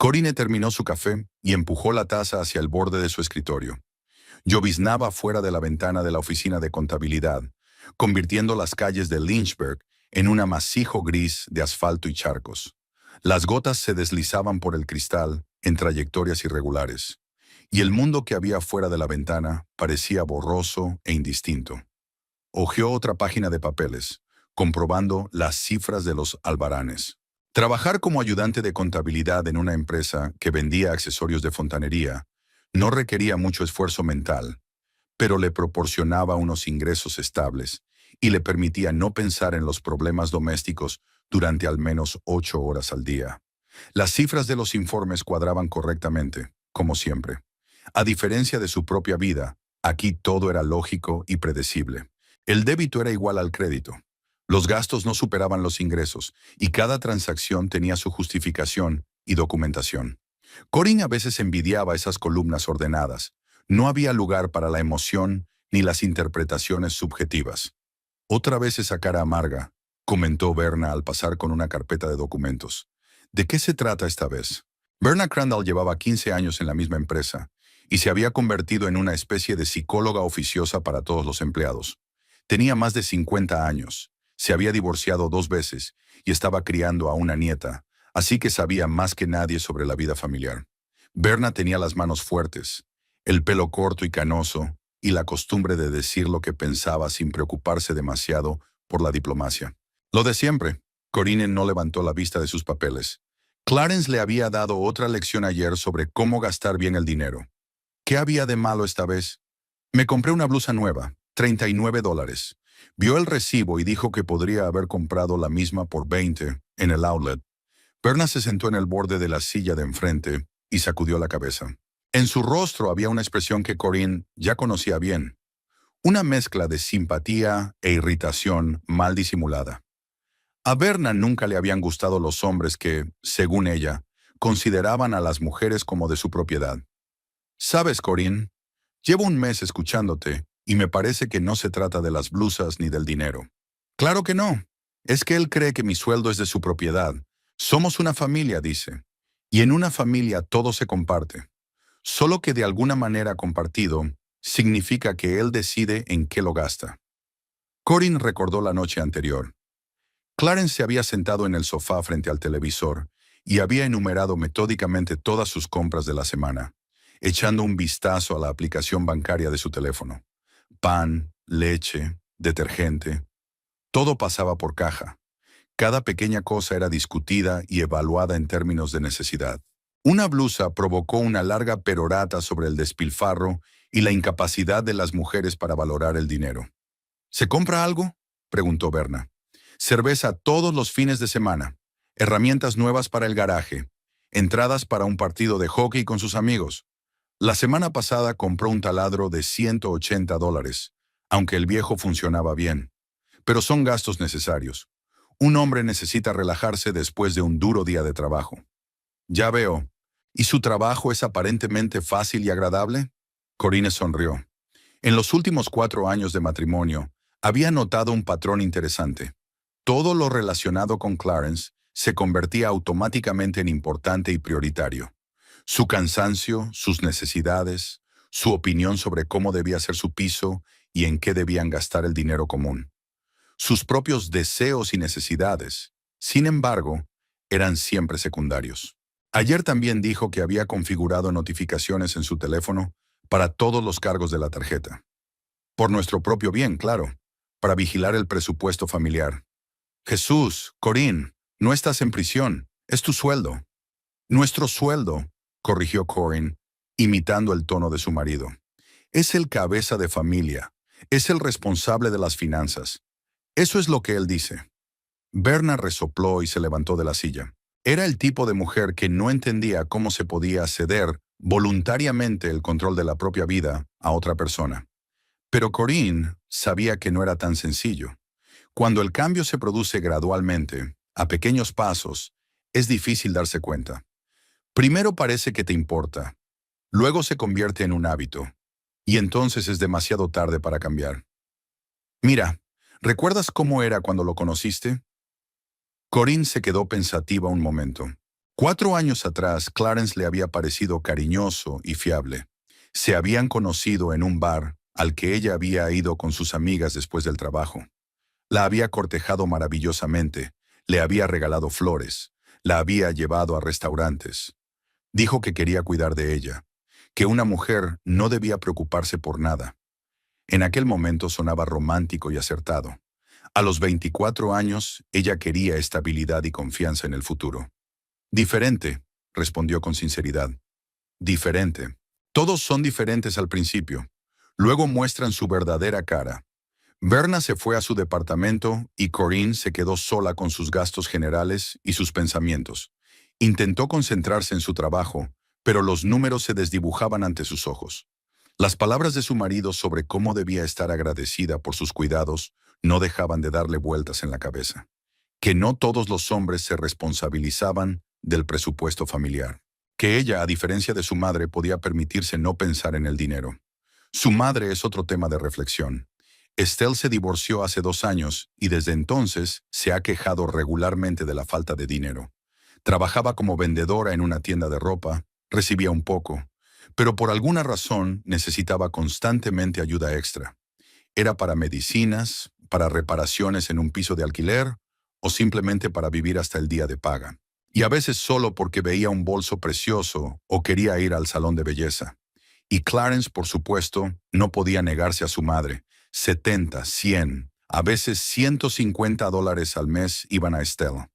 Corinne terminó su café y empujó la taza hacia el borde de su escritorio. Lloviznaba fuera de la ventana de la oficina de contabilidad, convirtiendo las calles de Lynchburg en un amasijo gris de asfalto y charcos. Las gotas se deslizaban por el cristal en trayectorias irregulares, y el mundo que había fuera de la ventana parecía borroso e indistinto. Hojeó otra página de papeles, comprobando las cifras de los albaranes. Trabajar como ayudante de contabilidad en una empresa que vendía accesorios de fontanería no requería mucho esfuerzo mental, pero le proporcionaba unos ingresos estables y le permitía no pensar en los problemas domésticos durante al menos 8 horas al día. Las cifras de los informes cuadraban correctamente, como siempre. A diferencia de su propia vida, aquí todo era lógico y predecible. El débito era igual al crédito. Los gastos no superaban los ingresos y cada transacción tenía su justificación y documentación. Corinne a veces envidiaba esas columnas ordenadas. No había lugar para la emoción ni las interpretaciones subjetivas. Otra vez esa cara amarga, comentó Berna al pasar con una carpeta de documentos. ¿De qué se trata esta vez? Berna Crandall llevaba 15 años en la misma empresa y se había convertido en una especie de psicóloga oficiosa para todos los empleados. Tenía más de 50 años, se había divorciado 2 veces y estaba criando a una nieta, así que sabía más que nadie sobre la vida familiar. Berna tenía las manos fuertes, el pelo corto y canoso, y la costumbre de decir lo que pensaba sin preocuparse demasiado por la diplomacia. Lo de siempre. Corinne no levantó la vista de sus papeles. Clarence le había dado otra lección ayer sobre cómo gastar bien el dinero. ¿Qué había de malo esta vez? Me compré una blusa nueva, $39. Vio el recibo y dijo que podría haber comprado la misma por 20 en el outlet. Berna se sentó en el borde de la silla de enfrente y sacudió la cabeza. En su rostro había una expresión que Corinne ya conocía bien. Una mezcla de simpatía e irritación mal disimulada. A Berna nunca le habían gustado los hombres que, según ella, consideraban a las mujeres como de su propiedad. «Sabes, Corinne, llevo un mes escuchándote y me parece que no se trata de las blusas ni del dinero». «Claro que no. Es que él cree que mi sueldo es de su propiedad. Somos una familia», dice. «Y en una familia todo se comparte. Solo que de alguna manera compartido significa que él decide en qué lo gasta». Corinne recordó la noche anterior. Clarence se había sentado en el sofá frente al televisor y había enumerado metódicamente todas sus compras de la semana, echando un vistazo a la aplicación bancaria de su teléfono. Pan, leche, detergente. Todo pasaba por caja. Cada pequeña cosa era discutida y evaluada en términos de necesidad. Una blusa provocó una larga perorata sobre el despilfarro y la incapacidad de las mujeres para valorar el dinero. «¿Se compra algo?», preguntó Berna. «Cerveza todos los fines de semana, herramientas nuevas para el garaje, entradas para un partido de hockey con sus amigos. La semana pasada compró un taladro de $180, aunque el viejo funcionaba bien. Pero son gastos necesarios. Un hombre necesita relajarse después de un duro día de trabajo». «Ya veo. ¿Y su trabajo es aparentemente fácil y agradable?». Corinne sonrió. En los últimos 4 años de matrimonio, había notado un patrón interesante. Todo lo relacionado con Clarence se convertía automáticamente en importante y prioritario. Su cansancio, sus necesidades, su opinión sobre cómo debía ser su piso y en qué debían gastar el dinero común. Sus propios deseos y necesidades, sin embargo, eran siempre secundarios. Ayer también dijo que había configurado notificaciones en su teléfono para todos los cargos de la tarjeta. Por nuestro propio bien, claro, para vigilar el presupuesto familiar. «Jesús, Corinne, no estás en prisión, es tu sueldo». «Nuestro sueldo», corrigió Corinne, imitando el tono de su marido. «Es el cabeza de familia, es el responsable de las finanzas. Eso es lo que él dice». Berna resopló y se levantó de la silla. Era el tipo de mujer que no entendía cómo se podía ceder voluntariamente el control de la propia vida a otra persona. Pero Corinne sabía que no era tan sencillo. Cuando el cambio se produce gradualmente, a pequeños pasos, es difícil darse cuenta. Primero parece que te importa, luego se convierte en un hábito, y entonces es demasiado tarde para cambiar. «Mira, ¿recuerdas cómo era cuando lo conociste?». Corinne se quedó pensativa un momento. 4 años atrás, Clarence le había parecido cariñoso y fiable. Se habían conocido en un bar al que ella había ido con sus amigas después del trabajo. La había cortejado maravillosamente, le había regalado flores, la había llevado a restaurantes. Dijo que quería cuidar de ella, que una mujer no debía preocuparse por nada. En aquel momento sonaba romántico y acertado. A los 24 años, ella quería estabilidad y confianza en el futuro. Diferente, respondió con sinceridad. Diferente. Todos son diferentes al principio. Luego muestran su verdadera cara. Verna se fue a su departamento y Corinne se quedó sola con sus gastos generales y sus pensamientos. Intentó concentrarse en su trabajo, pero los números se desdibujaban ante sus ojos. Las palabras de su marido sobre cómo debía estar agradecida por sus cuidados no dejaban de darle vueltas en la cabeza. Que no todos los hombres se responsabilizaban del presupuesto familiar. Que ella, a diferencia de su madre, podía permitirse no pensar en el dinero. Su madre es otro tema de reflexión. Estelle se divorció hace 2 años y desde entonces se ha quejado regularmente de la falta de dinero. Trabajaba como vendedora en una tienda de ropa, recibía un poco, pero por alguna razón necesitaba constantemente ayuda extra. Era para medicinas, para reparaciones en un piso de alquiler o simplemente para vivir hasta el día de paga. Y a veces solo porque veía un bolso precioso o quería ir al salón de belleza. Y Clarence, por supuesto, no podía negarse a su madre. 70, 100, a veces $150 al mes iban a Estelle.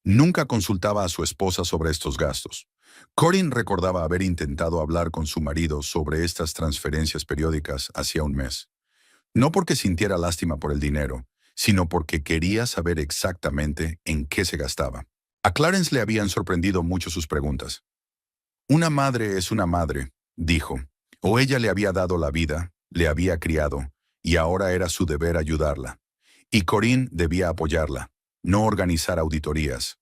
Nunca consultaba a su esposa sobre estos gastos. Corinne recordaba haber intentado hablar con su marido sobre estas transferencias periódicas hacía un mes. No porque sintiera lástima por el dinero, sino porque quería saber exactamente en qué se gastaba. A Clarence le habían sorprendido mucho sus preguntas. Una madre es una madre, dijo. O ella le había dado la vida, le había criado, y ahora era su deber ayudarla. Y Corinne debía apoyarla, no organizar auditorías.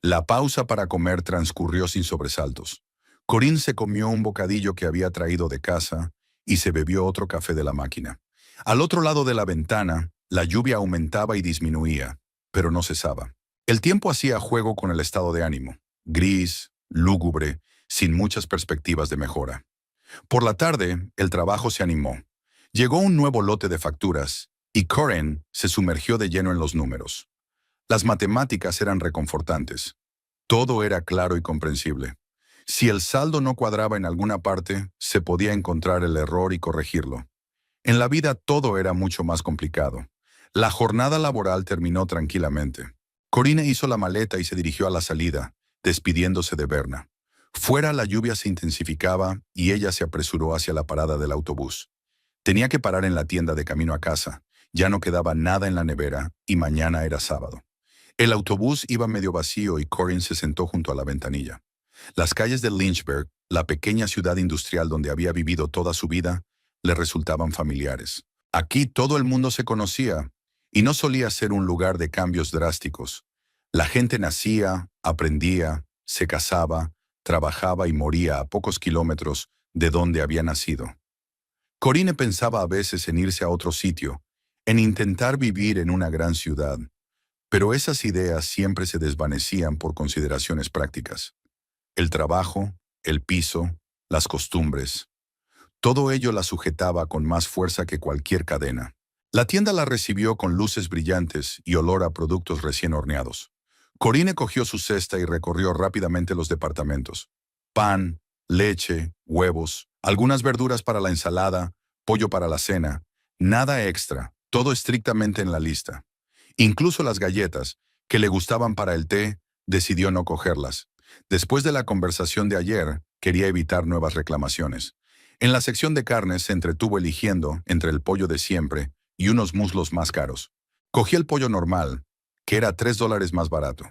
La pausa para comer transcurrió sin sobresaltos. Corinne se comió un bocadillo que había traído de casa y se bebió otro café de la máquina. Al otro lado de la ventana, la lluvia aumentaba y disminuía, pero no cesaba. El tiempo hacía juego con el estado de ánimo, gris, lúgubre, sin muchas perspectivas de mejora. Por la tarde, el trabajo se animó. Llegó un nuevo lote de facturas y Corinne se sumergió de lleno en los números. Las matemáticas eran reconfortantes. Todo era claro y comprensible. Si el saldo no cuadraba en alguna parte, se podía encontrar el error y corregirlo. En la vida todo era mucho más complicado. La jornada laboral terminó tranquilamente. Corinne hizo la maleta y se dirigió a la salida, despidiéndose de Verna. Fuera la lluvia se intensificaba y ella se apresuró hacia la parada del autobús. Tenía que parar en la tienda de camino a casa. Ya no quedaba nada en la nevera y mañana era sábado. El autobús iba medio vacío y Corinne se sentó junto a la ventanilla. Las calles de Lynchburg, la pequeña ciudad industrial donde había vivido toda su vida, le resultaban familiares. Aquí todo el mundo se conocía y no solía ser un lugar de cambios drásticos. La gente nacía, aprendía, se casaba, trabajaba y moría a pocos kilómetros de donde había nacido. Corinne pensaba a veces en irse a otro sitio, en intentar vivir en una gran ciudad, pero esas ideas siempre se desvanecían por consideraciones prácticas. El trabajo, el piso, las costumbres. Todo ello la sujetaba con más fuerza que cualquier cadena. La tienda la recibió con luces brillantes y olor a productos recién horneados. Corinne cogió su cesta y recorrió rápidamente los departamentos. Pan, leche, huevos, algunas verduras para la ensalada, pollo para la cena. Nada extra, todo estrictamente en la lista. Incluso las galletas, que le gustaban para el té, decidió no cogerlas. Después de la conversación de ayer, quería evitar nuevas reclamaciones. En la sección de carnes se entretuvo eligiendo entre el pollo de siempre y unos muslos más caros. Cogí el pollo normal, que era $3 más barato.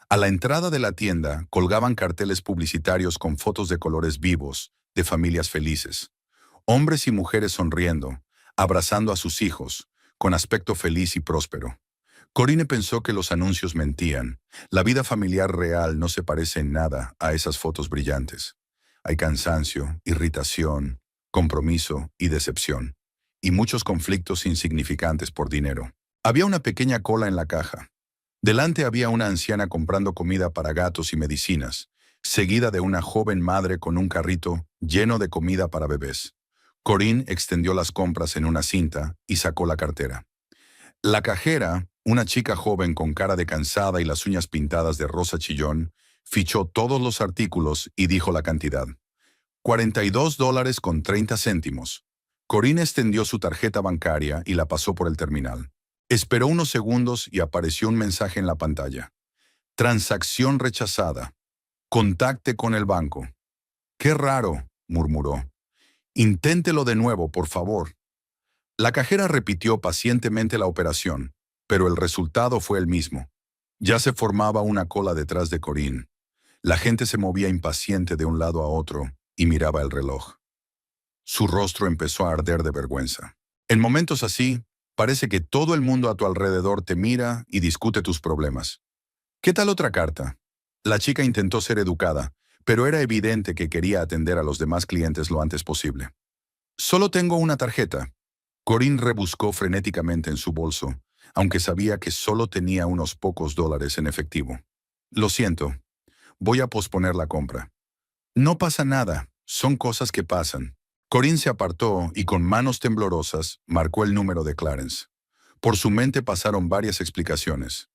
A la entrada de la tienda colgaban carteles publicitarios con fotos de colores vivos, de familias felices. Hombres y mujeres sonriendo, abrazando a sus hijos, con aspecto feliz y próspero. Corinne pensó que los anuncios mentían. La vida familiar real no se parece en nada a esas fotos brillantes. Hay cansancio, irritación, compromiso y decepción. Y muchos conflictos insignificantes por dinero. Había una pequeña cola en la caja. Delante había una anciana comprando comida para gatos y medicinas, seguida de una joven madre con un carrito lleno de comida para bebés. Corinne extendió las compras en una cinta y sacó la cartera. La cajera, una chica joven con cara de cansada y las uñas pintadas de rosa chillón, fichó todos los artículos y dijo la cantidad. $42.30. Corinne extendió su tarjeta bancaria y la pasó por el terminal. Esperó unos segundos y apareció un mensaje en la pantalla. Transacción rechazada. Contacte con el banco. Qué raro, murmuró. Inténtelo de nuevo, por favor. La cajera repitió pacientemente la operación, pero el resultado fue el mismo. Ya se formaba una cola detrás de Corinne. La gente se movía impaciente de un lado a otro y miraba el reloj. Su rostro empezó a arder de vergüenza. En momentos así, parece que todo el mundo a tu alrededor te mira y discute tus problemas. ¿Qué tal otra carta? La chica intentó ser educada, pero era evidente que quería atender a los demás clientes lo antes posible. Solo tengo una tarjeta. Corinne rebuscó frenéticamente en su bolso, aunque sabía que solo tenía unos pocos dólares en efectivo. Lo siento, voy a posponer la compra. No pasa nada, son cosas que pasan. Corinne se apartó y con manos temblorosas marcó el número de Clarence. Por su mente pasaron varias explicaciones.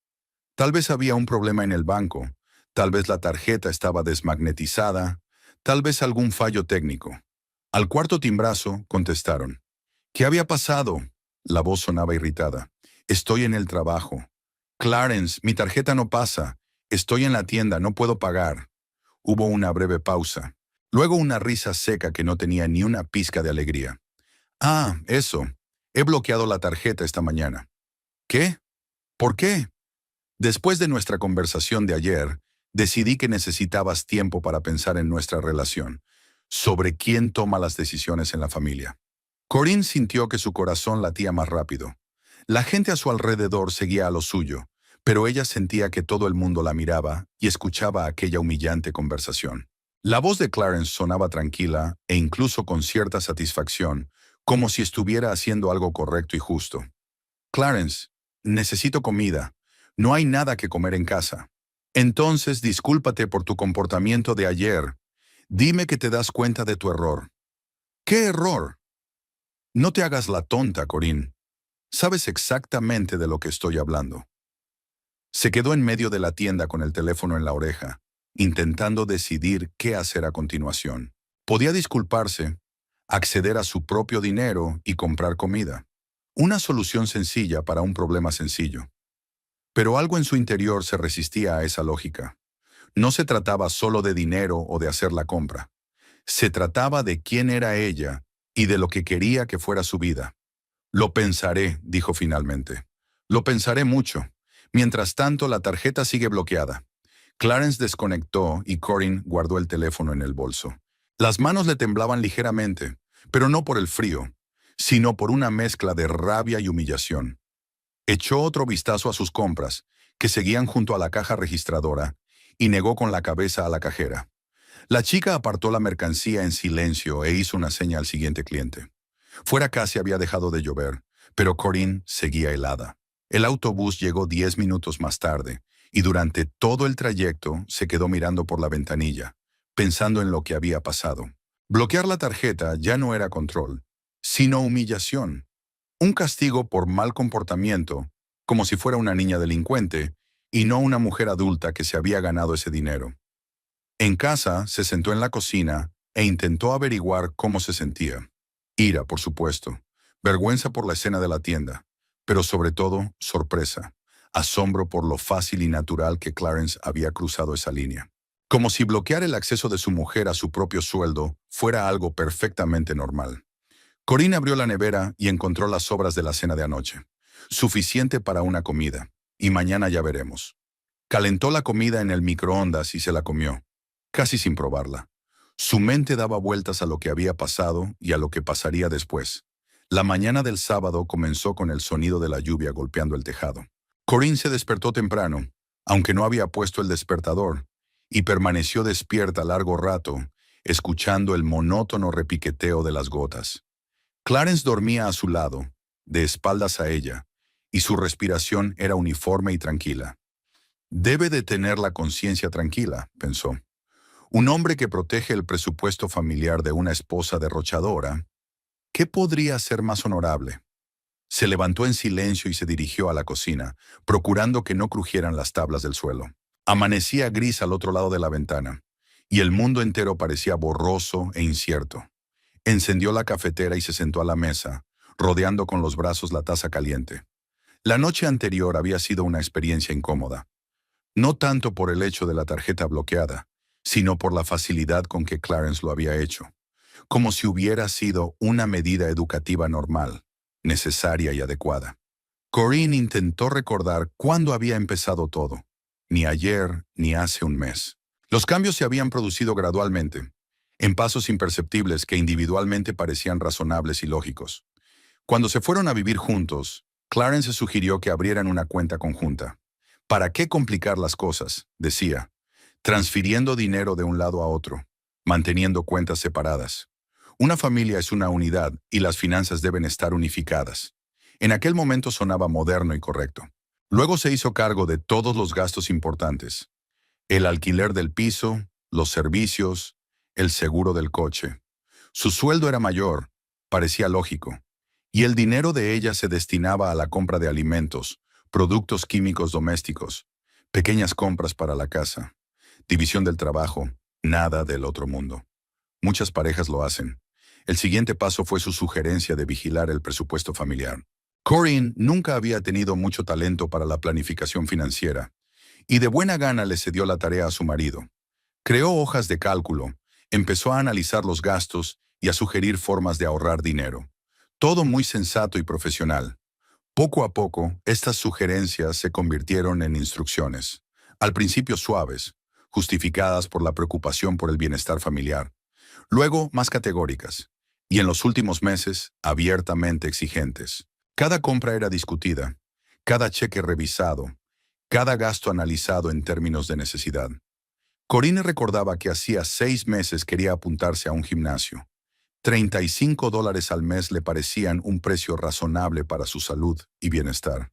Tal vez había un problema en el banco, tal vez la tarjeta estaba desmagnetizada, tal vez algún fallo técnico. Al cuarto timbrazo contestaron. ¿Qué había pasado? La voz sonaba irritada. Estoy en el trabajo. Clarence, mi tarjeta no pasa. Estoy en la tienda, no puedo pagar. Hubo una breve pausa. Luego una risa seca que no tenía ni una pizca de alegría. Ah, eso. He bloqueado la tarjeta esta mañana. ¿Qué? ¿Por qué? Después de nuestra conversación de ayer, decidí que necesitabas tiempo para pensar en nuestra relación, sobre quién toma las decisiones en la familia. Corinne sintió que su corazón latía más rápido. La gente a su alrededor seguía a lo suyo, pero ella sentía que todo el mundo la miraba y escuchaba aquella humillante conversación. La voz de Clarence sonaba tranquila e incluso con cierta satisfacción, como si estuviera haciendo algo correcto y justo. Clarence, necesito comida. No hay nada que comer en casa. Entonces, discúlpate por tu comportamiento de ayer. Dime que te das cuenta de tu error. ¿Qué error? No te hagas la tonta, Corinne. Sabes exactamente de lo que estoy hablando. Se quedó en medio de la tienda con el teléfono en la oreja, intentando decidir qué hacer a continuación. Podía disculparse, acceder a su propio dinero y comprar comida. Una solución sencilla para un problema sencillo. Pero algo en su interior se resistía a esa lógica. No se trataba solo de dinero o de hacer la compra. Se trataba de quién era ella y de lo que quería que fuera su vida. Lo pensaré, dijo finalmente. Lo pensaré mucho. Mientras tanto, la tarjeta sigue bloqueada. Clarence desconectó y Corinne guardó el teléfono en el bolso. Las manos le temblaban ligeramente, pero no por el frío, sino por una mezcla de rabia y humillación. Echó otro vistazo a sus compras, que seguían junto a la caja registradora, y negó con la cabeza a la cajera. La chica apartó la mercancía en silencio e hizo una seña al siguiente cliente. Fuera casi había dejado de llover, pero Corinne seguía helada. El autobús llegó 10 minutos más tarde, y durante todo el trayecto se quedó mirando por la ventanilla, pensando en lo que había pasado. Bloquear la tarjeta ya no era control, sino humillación. Un castigo por mal comportamiento, como si fuera una niña delincuente, y no una mujer adulta que se había ganado ese dinero. En casa, se sentó en la cocina e intentó averiguar cómo se sentía. Ira, por supuesto, vergüenza por la escena de la tienda, pero sobre todo, sorpresa, asombro por lo fácil y natural que Clarence había cruzado esa línea. Como si bloquear el acceso de su mujer a su propio sueldo fuera algo perfectamente normal. Corinne abrió la nevera y encontró las sobras de la cena de anoche. Suficiente para una comida, y mañana ya veremos. Calentó la comida en el microondas y se la comió, casi sin probarla. Su mente daba vueltas a lo que había pasado y a lo que pasaría después. La mañana del sábado comenzó con el sonido de la lluvia golpeando el tejado. Corinne se despertó temprano, aunque no había puesto el despertador, y permaneció despierta largo rato, escuchando el monótono repiqueteo de las gotas. Clarence dormía a su lado, de espaldas a ella, y su respiración era uniforme y tranquila. Debe de tener la conciencia tranquila, pensó. Un hombre que protege el presupuesto familiar de una esposa derrochadora, ¿qué podría ser más honorable? Se levantó en silencio y se dirigió a la cocina, procurando que no crujieran las tablas del suelo. Amanecía gris al otro lado de la ventana, y el mundo entero parecía borroso e incierto. Encendió la cafetera y se sentó a la mesa, rodeando con los brazos la taza caliente. La noche anterior había sido una experiencia incómoda, no tanto por el hecho de la tarjeta bloqueada, sino por la facilidad con que Clarence lo había hecho, como si hubiera sido una medida educativa normal, necesaria y adecuada. Corinne intentó recordar cuándo había empezado todo, ni ayer ni hace un mes. Los cambios se habían producido gradualmente, en pasos imperceptibles que individualmente parecían razonables y lógicos. Cuando se fueron a vivir juntos, Clarence sugirió que abrieran una cuenta conjunta. ¿Para qué complicar las cosas?, decía, transfiriendo dinero de un lado a otro, manteniendo cuentas separadas. Una familia es una unidad y las finanzas deben estar unificadas. En aquel momento sonaba moderno y correcto. Luego se hizo cargo de todos los gastos importantes: el alquiler del piso, los servicios, el seguro del coche. Su sueldo era mayor, parecía lógico, y el dinero de ella se destinaba a la compra de alimentos, productos químicos domésticos, pequeñas compras para la casa, división del trabajo, nada del otro mundo. Muchas parejas lo hacen. El siguiente paso fue su sugerencia de vigilar el presupuesto familiar. Corinne nunca había tenido mucho talento para la planificación financiera, y de buena gana le cedió la tarea a su marido. Creó hojas de cálculo, empezó a analizar los gastos y a sugerir formas de ahorrar dinero. Todo muy sensato y profesional. Poco a poco, estas sugerencias se convirtieron en instrucciones, al principio suaves, justificadas por la preocupación por el bienestar familiar, luego más categóricas, y en los últimos meses, abiertamente exigentes. Cada compra era discutida, cada cheque revisado, cada gasto analizado en términos de necesidad. Corinne recordaba que hacía 6 meses quería apuntarse a un gimnasio. $35 al mes le parecían un precio razonable para su salud y bienestar.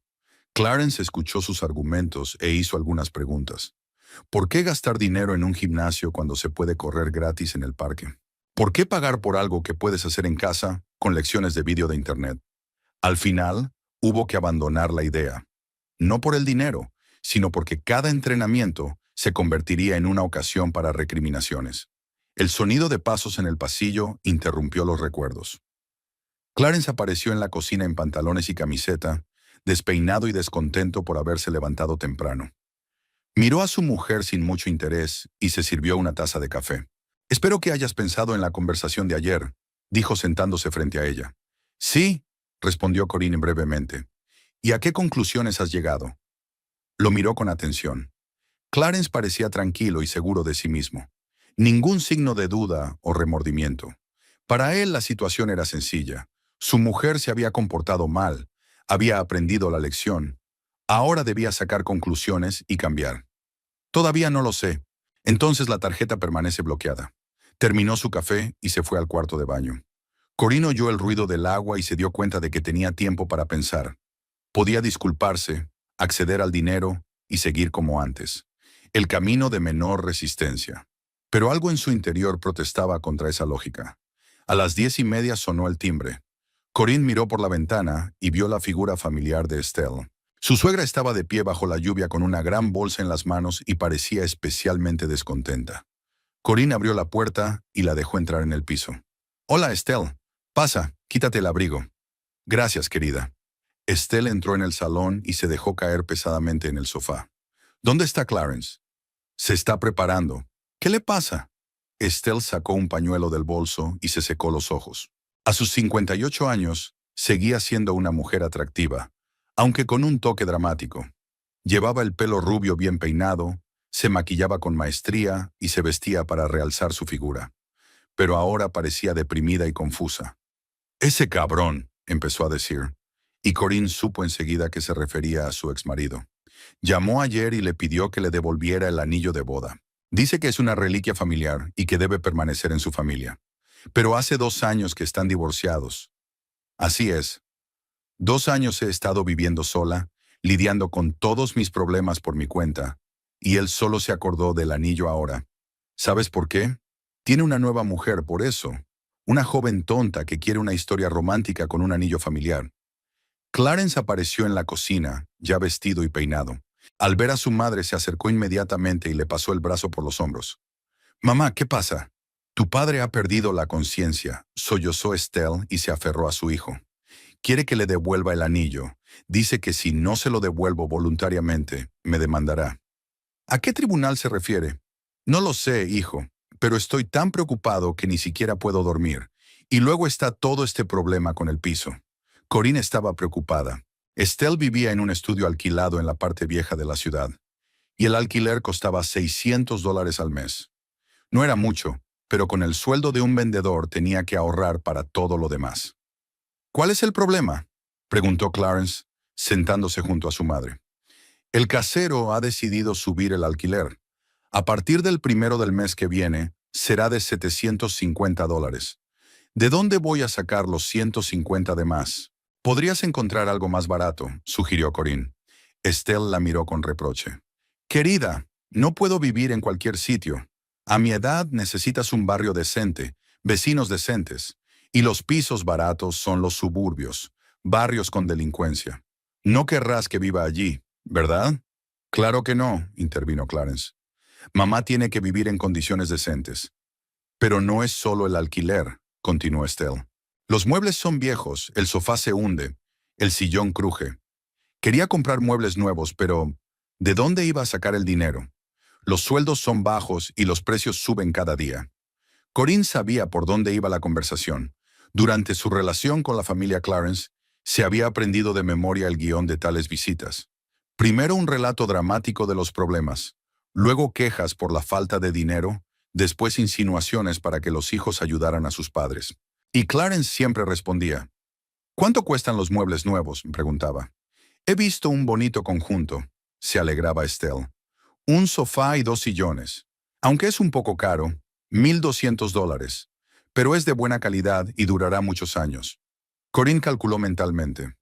Clarence escuchó sus argumentos e hizo algunas preguntas. ¿Por qué gastar dinero en un gimnasio cuando se puede correr gratis en el parque? ¿Por qué pagar por algo que puedes hacer en casa con lecciones de vídeo de internet? Al final, hubo que abandonar la idea. No por el dinero, sino porque cada entrenamiento se convertiría en una ocasión para recriminaciones. El sonido de pasos en el pasillo interrumpió los recuerdos. Clarence apareció en la cocina en pantalones y camiseta, despeinado y descontento por haberse levantado temprano. Miró a su mujer sin mucho interés y se sirvió una taza de café. «Espero que hayas pensado en la conversación de ayer», dijo sentándose frente a ella. «Sí», respondió Corinne brevemente. «¿Y a qué conclusiones has llegado?» Lo miró con atención. Clarence parecía tranquilo y seguro de sí mismo. Ningún signo de duda o remordimiento. Para él la situación era sencilla. Su mujer se había comportado mal, había aprendido la lección. Ahora debía sacar conclusiones y cambiar. «Todavía no lo sé. Entonces la tarjeta permanece bloqueada». Terminó su café y se fue al cuarto de baño. Corinne oyó el ruido del agua y se dio cuenta de que tenía tiempo para pensar. Podía disculparse, acceder al dinero y seguir como antes. El camino de menor resistencia. Pero algo en su interior protestaba contra esa lógica. A las 10:30 sonó el timbre. Corinne miró por la ventana y vio la figura familiar de Estelle. Su suegra estaba de pie bajo la lluvia con una gran bolsa en las manos y parecía especialmente descontenta. Corinne abrió la puerta y la dejó entrar en el piso. «Hola, Estelle. Pasa, quítate el abrigo». «Gracias, querida». Estelle entró en el salón y se dejó caer pesadamente en el sofá. «¿Dónde está Clarence?» «Se está preparando». «¿Qué le pasa?» Estelle sacó un pañuelo del bolso y se secó los ojos. A sus 58 años, seguía siendo una mujer atractiva, aunque con un toque dramático. Llevaba el pelo rubio bien peinado, se maquillaba con maestría y se vestía para realzar su figura. Pero ahora parecía deprimida y confusa. «Ese cabrón», empezó a decir, y Corinne supo enseguida que se refería a su exmarido. Llamó ayer y le pidió que le devolviera el anillo de boda. Dice que es una reliquia familiar y que debe permanecer en su familia. Pero hace 2 años que están divorciados. Así es. 2 años he estado viviendo sola, lidiando con todos mis problemas por mi cuenta, y él solo se acordó del anillo ahora. ¿Sabes por qué? Tiene una nueva mujer, por eso. Una joven tonta que quiere una historia romántica con un anillo familiar. Clarence apareció en la cocina, ya vestido y peinado. Al ver a su madre se acercó inmediatamente y le pasó el brazo por los hombros. «Mamá, ¿qué pasa?» «Tu padre ha perdido la conciencia», sollozó Estelle y se aferró a su hijo. «Quiere que le devuelva el anillo. Dice que si no se lo devuelvo voluntariamente, me demandará». «¿A qué tribunal se refiere?» «No lo sé, hijo, pero estoy tan preocupado que ni siquiera puedo dormir. Y luego está todo este problema con el piso». Corinne estaba preocupada. Estelle vivía en un estudio alquilado en la parte vieja de la ciudad, y el alquiler costaba $600 al mes. No era mucho, pero con el sueldo de un vendedor tenía que ahorrar para todo lo demás. «¿Cuál es el problema?», preguntó Clarence, sentándose junto a su madre. «El casero ha decidido subir el alquiler. A partir del 1 del mes que viene, será de $750. ¿De dónde voy a sacar los 150 de más?» «Podrías encontrar algo más barato», sugirió Corinne. Estelle la miró con reproche. «Querida, no puedo vivir en cualquier sitio. A mi edad necesitas un barrio decente, vecinos decentes, y los pisos baratos son los suburbios, barrios con delincuencia. No querrás que viva allí, ¿verdad?» «Claro que no», intervino Clarence. «Mamá tiene que vivir en condiciones decentes». «Pero no es solo el alquiler», continuó Estelle. «Los muebles son viejos, el sofá se hunde, el sillón cruje. Quería comprar muebles nuevos, pero ¿de dónde iba a sacar el dinero? Los sueldos son bajos y los precios suben cada día». Corinne sabía por dónde iba la conversación. Durante su relación con la familia Clarence, se había aprendido de memoria el guión de tales visitas. Primero un relato dramático de los problemas, luego quejas por la falta de dinero, después insinuaciones para que los hijos ayudaran a sus padres. Y Clarence siempre respondía. «¿Cuánto cuestan los muebles nuevos?», preguntaba. «He visto un bonito conjunto», se alegraba Estelle. «Un sofá y 2 sillones. Aunque es un poco caro, $1,200, pero es de buena calidad y durará muchos años». Corinne calculó mentalmente.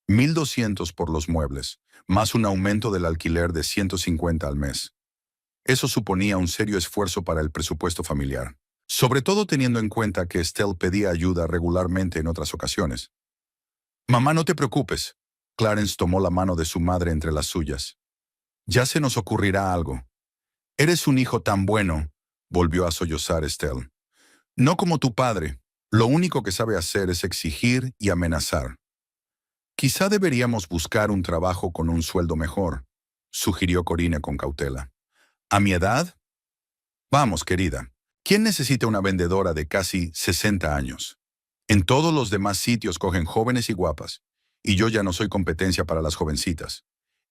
1,200 por los muebles, más un aumento del alquiler de 150 al mes. Eso suponía un serio esfuerzo para el presupuesto familiar, sobre todo teniendo en cuenta que Estelle pedía ayuda regularmente en otras ocasiones. «Mamá, no te preocupes». Clarence tomó la mano de su madre entre las suyas. «Ya se nos ocurrirá algo». «Eres un hijo tan bueno», volvió a sollozar Estelle. «No como tu padre. Lo único que sabe hacer es exigir y amenazar». «Quizá deberíamos buscar un trabajo con un sueldo mejor», sugirió Corinne con cautela. «¿A mi edad?» «Vamos, querida. ¿Quién necesita una vendedora de casi 60 años? En todos los demás sitios cogen jóvenes y guapas, y yo ya no soy competencia para las jovencitas».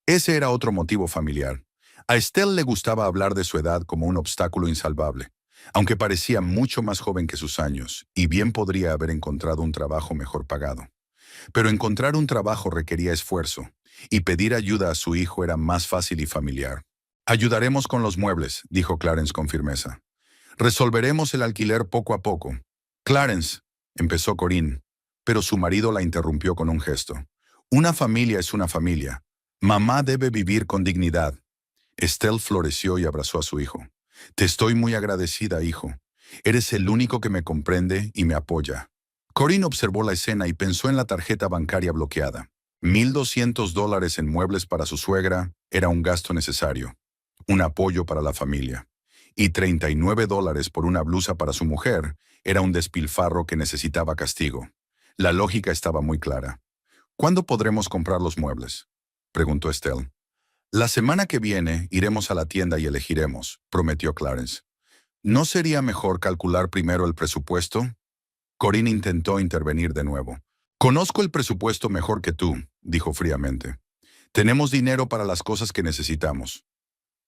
Ese era otro motivo familiar. A Estelle le gustaba hablar de su edad como un obstáculo insalvable, aunque parecía mucho más joven que sus años, y bien podría haber encontrado un trabajo mejor pagado. Pero encontrar un trabajo requería esfuerzo, y pedir ayuda a su hijo era más fácil y familiar. «Ayudaremos con los muebles», dijo Clarence con firmeza. «Resolveremos el alquiler poco a poco». «Clarence», empezó Corinne, pero su marido la interrumpió con un gesto. «Una familia es una familia. Mamá debe vivir con dignidad». Estelle floreció y abrazó a su hijo. «Te estoy muy agradecida, hijo. Eres el único que me comprende y me apoya». Corinne observó la escena y pensó en la tarjeta bancaria bloqueada. $1,200 en muebles para su suegra era un gasto necesario, un apoyo para la familia. Y $39 por una blusa para su mujer era un despilfarro que necesitaba castigo. La lógica estaba muy clara. «¿Cuándo podremos comprar los muebles?», preguntó Estelle. «La semana que viene iremos a la tienda y elegiremos», prometió Clarence. «¿No sería mejor calcular primero el presupuesto?». Corinne intentó intervenir de nuevo. «Conozco el presupuesto mejor que tú», dijo fríamente. «Tenemos dinero para las cosas que necesitamos».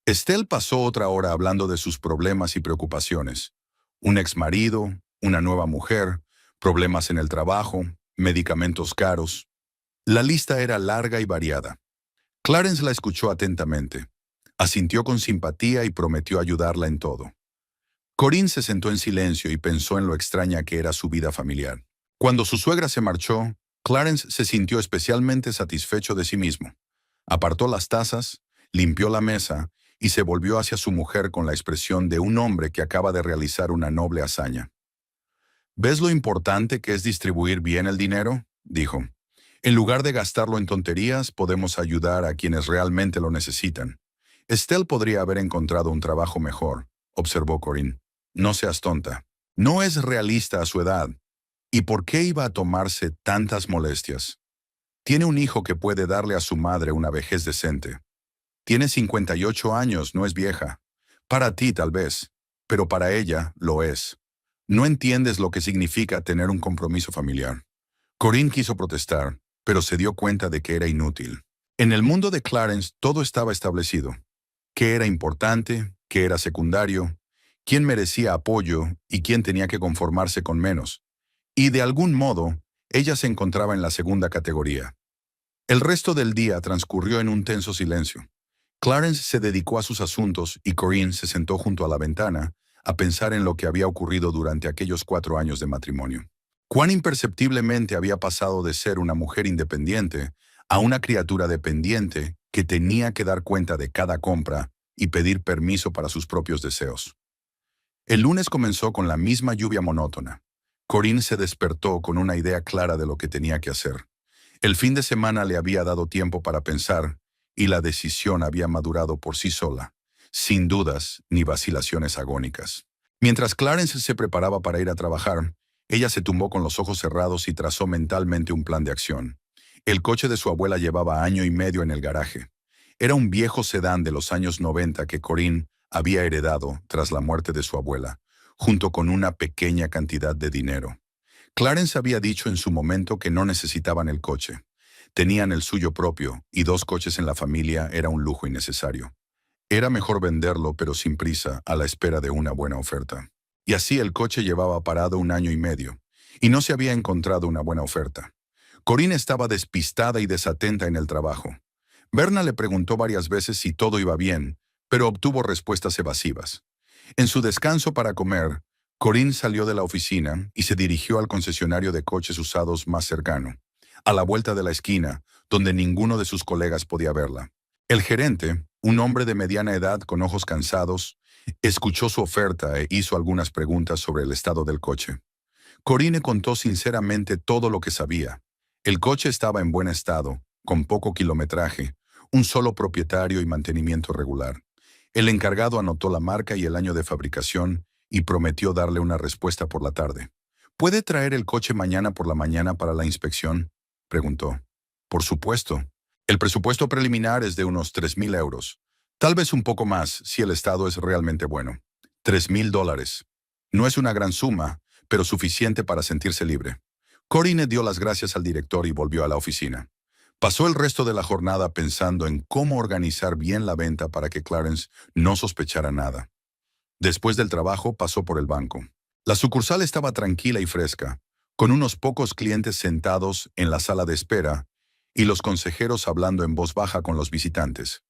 Estelle pasó otra hora hablando de sus problemas y preocupaciones. Un exmarido, una nueva mujer, problemas en el trabajo, medicamentos caros. La lista era larga y variada. Clarence la escuchó atentamente. Asintió con simpatía y prometió ayudarla en todo. Corinne se sentó en silencio y pensó en lo extraña que era su vida familiar. Cuando su suegra se marchó, Clarence se sintió especialmente satisfecho de sí mismo. Apartó las tazas, limpió la mesa y se volvió hacia su mujer con la expresión de un hombre que acaba de realizar una noble hazaña. ¿Ves lo importante que es distribuir bien el dinero?, dijo. En lugar de gastarlo en tonterías, podemos ayudar a quienes realmente lo necesitan. Estelle podría haber encontrado un trabajo mejor, observó Corinne. No seas tonta. No es realista a su edad. ¿Y por qué iba a tomarse tantas molestias? Tiene un hijo que puede darle a su madre una vejez decente. Tiene 58 años, no es vieja. Para ti, tal vez, pero para ella lo es. No entiendes lo que significa tener un compromiso familiar. Corinne quiso protestar, pero se dio cuenta de que era inútil. En el mundo de Clarence todo estaba establecido. Qué era importante, qué era secundario, quién merecía apoyo y quién tenía que conformarse con menos. Y de algún modo, ella se encontraba en la segunda categoría. El resto del día transcurrió en un tenso silencio. Clarence se dedicó a sus asuntos y Corinne se sentó junto a la ventana a pensar en lo que había ocurrido durante aquellos 4 años de matrimonio. Cuán imperceptiblemente había pasado de ser una mujer independiente a una criatura dependiente que tenía que dar cuenta de cada compra y pedir permiso para sus propios deseos. El lunes comenzó con la misma lluvia monótona. Corinne se despertó con una idea clara de lo que tenía que hacer. El fin de semana le había dado tiempo para pensar y la decisión había madurado por sí sola, sin dudas ni vacilaciones agónicas. Mientras Clarence se preparaba para ir a trabajar, ella se tumbó con los ojos cerrados y trazó mentalmente un plan de acción. El coche de su abuela llevaba año y medio en el garaje. Era un viejo sedán de los años 90 que Corinne había heredado tras la muerte de su abuela, junto con una pequeña cantidad de dinero. Clarence había dicho en su momento que no necesitaban el coche. Tenían el suyo propio, y 2 coches en la familia era un lujo innecesario. Era mejor venderlo, pero sin prisa, a la espera de una buena oferta. Y así el coche llevaba parado 1 año y medio, y no se había encontrado una buena oferta. Corinne estaba despistada y desatenta en el trabajo. Berna le preguntó varias veces si todo iba bien, pero obtuvo respuestas evasivas. En su descanso para comer, Corinne salió de la oficina y se dirigió al concesionario de coches usados más cercano, a la vuelta de la esquina, donde ninguno de sus colegas podía verla. El gerente, un hombre de mediana edad con ojos cansados, escuchó su oferta e hizo algunas preguntas sobre el estado del coche. Corinne contó sinceramente todo lo que sabía. El coche estaba en buen estado, con poco kilometraje, un solo propietario y mantenimiento regular. El encargado anotó la marca y el año de fabricación y prometió darle una respuesta por la tarde. ¿Puede traer el coche mañana por la mañana para la inspección?, preguntó. Por supuesto. El presupuesto preliminar es de unos 3.000 euros. Tal vez un poco más si el estado es realmente bueno. $3.000. No es una gran suma, pero suficiente para sentirse libre. Corinne dio las gracias al director y volvió a la oficina. Pasó el resto de la jornada pensando en cómo organizar bien la venta para que Clarence no sospechara nada. Después del trabajo pasó por el banco. La sucursal estaba tranquila y fresca, con unos pocos clientes sentados en la sala de espera y los consejeros hablando en voz baja con los visitantes.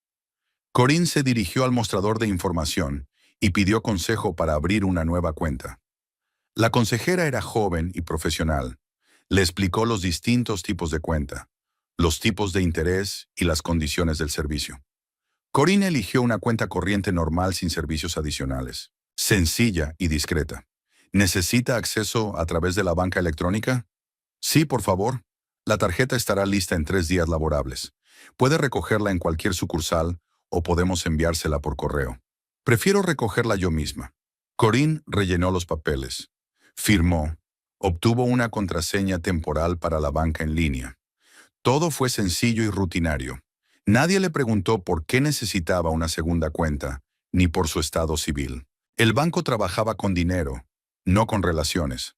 Corinne se dirigió al mostrador de información y pidió consejo para abrir una nueva cuenta. La consejera era joven y profesional. Le explicó los distintos tipos de cuenta, los tipos de interés y las condiciones del servicio. Corinne eligió una cuenta corriente normal sin servicios adicionales, sencilla y discreta. ¿Necesita acceso a través de la banca electrónica? Sí, por favor. La tarjeta estará lista en 3 días laborables. Puede recogerla en cualquier sucursal o podemos enviársela por correo. Prefiero recogerla yo misma. Corinne rellenó los papeles. Firmó. Obtuvo una contraseña temporal para la banca en línea. Todo fue sencillo y rutinario. Nadie le preguntó por qué necesitaba una segunda cuenta, ni por su estado civil. El banco trabajaba con dinero, no con relaciones.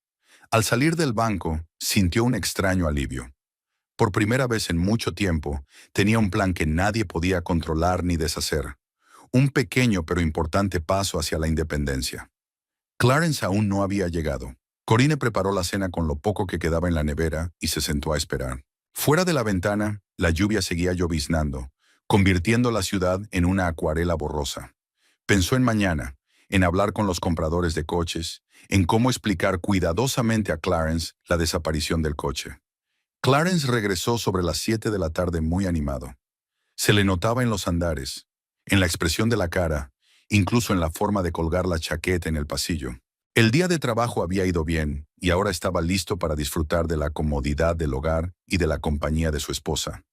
Al salir del banco, sintió un extraño alivio. Por primera vez en mucho tiempo, tenía un plan que nadie podía controlar ni deshacer. Un pequeño pero importante paso hacia la independencia. Clarence aún no había llegado. Corinne preparó la cena con lo poco que quedaba en la nevera y se sentó a esperar. Fuera de la ventana, la lluvia seguía lloviznando, convirtiendo la ciudad en una acuarela borrosa. Pensó en mañana, en hablar con los compradores de coches, en cómo explicar cuidadosamente a Clarence la desaparición del coche. Clarence regresó sobre las 7 de la tarde muy animado. Se le notaba en los andares. en la expresión de la cara, incluso en la forma de colgar la chaqueta en el pasillo. El día de trabajo había ido bien y ahora estaba listo para disfrutar de la comodidad del hogar y de la compañía de su esposa,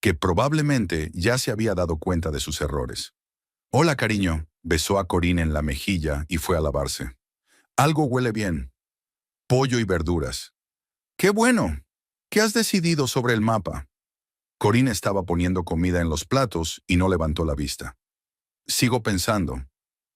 que probablemente ya se había dado cuenta de sus errores. «Hola, cariño», besó a Corinne en la mejilla y fue a lavarse. «Algo huele bien. Pollo y verduras». «¡Qué bueno! ¿Qué has decidido sobre el mapa?» Corinne estaba poniendo comida en los platos y no levantó la vista. «Sigo pensando».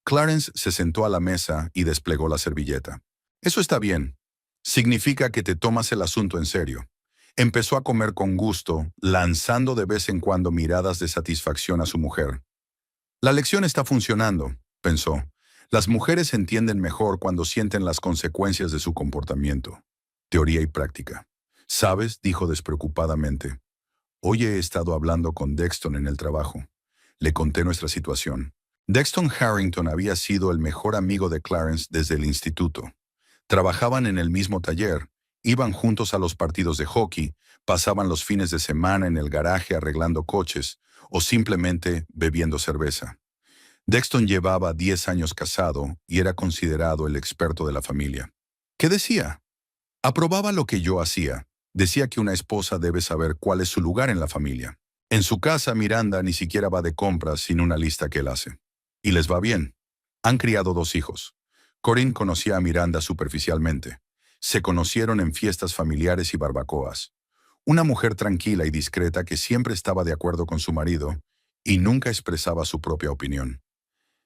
Clarence se sentó a la mesa y desplegó la servilleta. «Eso está bien. Significa que te tomas el asunto en serio». Empezó a comer con gusto, lanzando de vez en cuando miradas de satisfacción a su mujer. «La lección está funcionando», pensó. «Las mujeres entienden mejor cuando sienten las consecuencias de su comportamiento». Teoría y práctica. «¿Sabes?», dijo despreocupadamente. «Hoy he estado hablando con Dexton en el trabajo. Le conté nuestra situación. Dexton Harrington había sido el mejor amigo de Clarence desde el instituto. Trabajaban en el mismo taller, iban juntos a los partidos de hockey, pasaban los fines de semana en el garaje arreglando coches o simplemente bebiendo cerveza. Dexton llevaba 10 años casado y era considerado el experto de la familia. ¿Qué decía? Aprobaba lo que yo hacía. Decía que una esposa debe saber cuál es su lugar en la familia. En su casa, Miranda ni siquiera va de compras sin una lista que él hace. Y les va bien. Han criado 2 hijos. Corinne conocía a Miranda superficialmente. Se conocieron en fiestas familiares y barbacoas. Una mujer tranquila y discreta que siempre estaba de acuerdo con su marido y nunca expresaba su propia opinión.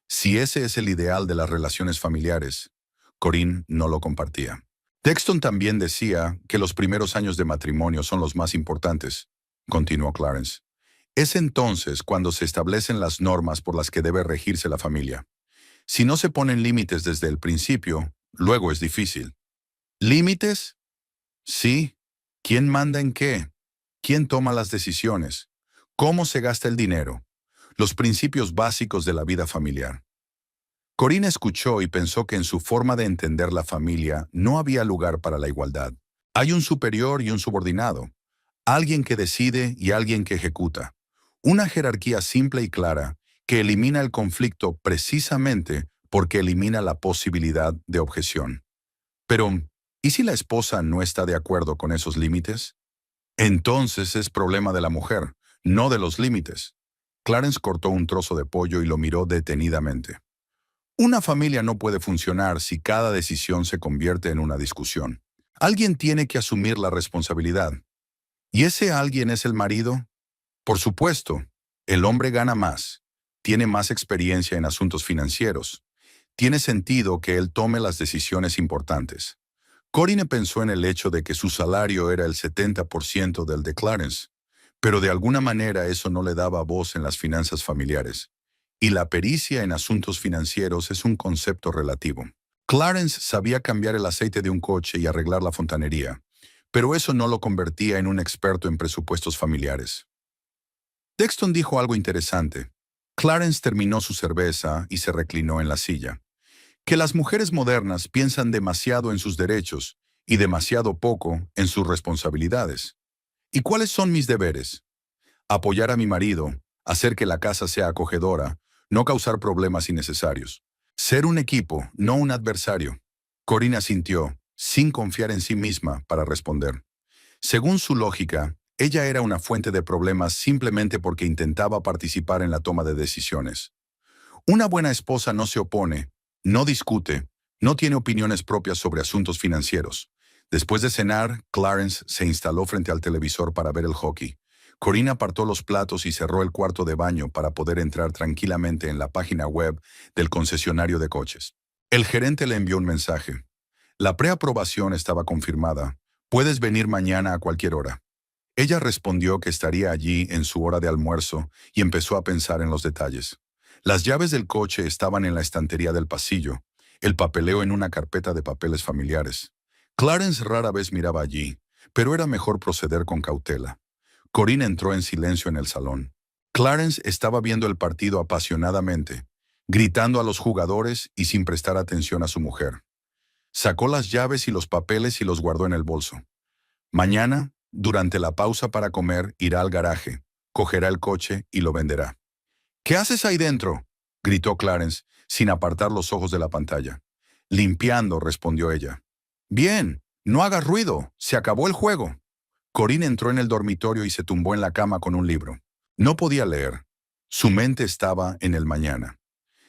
Si ese es el ideal de las relaciones familiares, Corinne no lo compartía. Dexton también decía que los primeros años de matrimonio son los más importantes, continuó Clarence. Es entonces cuando se establecen las normas por las que debe regirse la familia. Si no se ponen límites desde el principio, luego es difícil. ¿Límites? Sí. ¿Quién manda en qué? ¿Quién toma las decisiones? ¿Cómo se gasta el dinero? Los principios básicos de la vida familiar. Corinne escuchó y pensó que en su forma de entender la familia no había lugar para la igualdad. Hay un superior y un subordinado, alguien que decide y alguien que ejecuta. Una jerarquía simple y clara que elimina el conflicto precisamente porque elimina la posibilidad de objeción. Pero, ¿y si la esposa no está de acuerdo con esos límites? Entonces es problema de la mujer, no de los límites. Clarence cortó un trozo de pollo y lo miró detenidamente. Una familia no puede funcionar si cada decisión se convierte en una discusión. Alguien tiene que asumir la responsabilidad. ¿Y ese alguien es el marido? Por supuesto, el hombre gana más, tiene más experiencia en asuntos financieros. Tiene sentido que él tome las decisiones importantes. Corinne pensó en el hecho de que su salario era el 70% del de Clarence, pero de alguna manera eso no le daba voz en las finanzas familiares. Y la pericia en asuntos financieros es un concepto relativo. Clarence sabía cambiar el aceite de un coche y arreglar la fontanería, pero eso no lo convertía en un experto en presupuestos familiares. Dexton dijo algo interesante. Clarence terminó su cerveza y se reclinó en la silla. Que las mujeres modernas piensan demasiado en sus derechos y demasiado poco en sus responsabilidades. ¿Y cuáles son mis deberes? Apoyar a mi marido, hacer que la casa sea acogedora, no causar problemas innecesarios. Ser un equipo, no un adversario. Corinne asintió, sin confiar en sí misma, para responder. Según su lógica, ella era una fuente de problemas simplemente porque intentaba participar en la toma de decisiones. Una buena esposa no se opone, no discute, no tiene opiniones propias sobre asuntos financieros. Después de cenar, Clarence se instaló frente al televisor para ver el hockey. Corinne apartó los platos y cerró el cuarto de baño para poder entrar tranquilamente en la página web del concesionario de coches. El gerente le envió un mensaje. La preaprobación estaba confirmada. Puedes venir mañana a cualquier hora. Ella respondió que estaría allí en su hora de almuerzo y empezó a pensar en los detalles. Las llaves del coche estaban en la estantería del pasillo, el papeleo en una carpeta de papeles familiares. Clarence rara vez miraba allí, pero era mejor proceder con cautela. Corinne entró en silencio en el salón. Clarence estaba viendo el partido apasionadamente, gritando a los jugadores y sin prestar atención a su mujer. Sacó las llaves y los papeles y los guardó en el bolso. Mañana, durante la pausa para comer, irá al garaje, cogerá el coche y lo venderá. ¿Qué haces ahí dentro?, gritó Clarence, sin apartar los ojos de la pantalla. Limpiando, respondió ella. Bien, no hagas ruido, se acabó el juego. Corinne entró en el dormitorio y se tumbó en la cama con un libro. No podía leer. Su mente estaba en el mañana.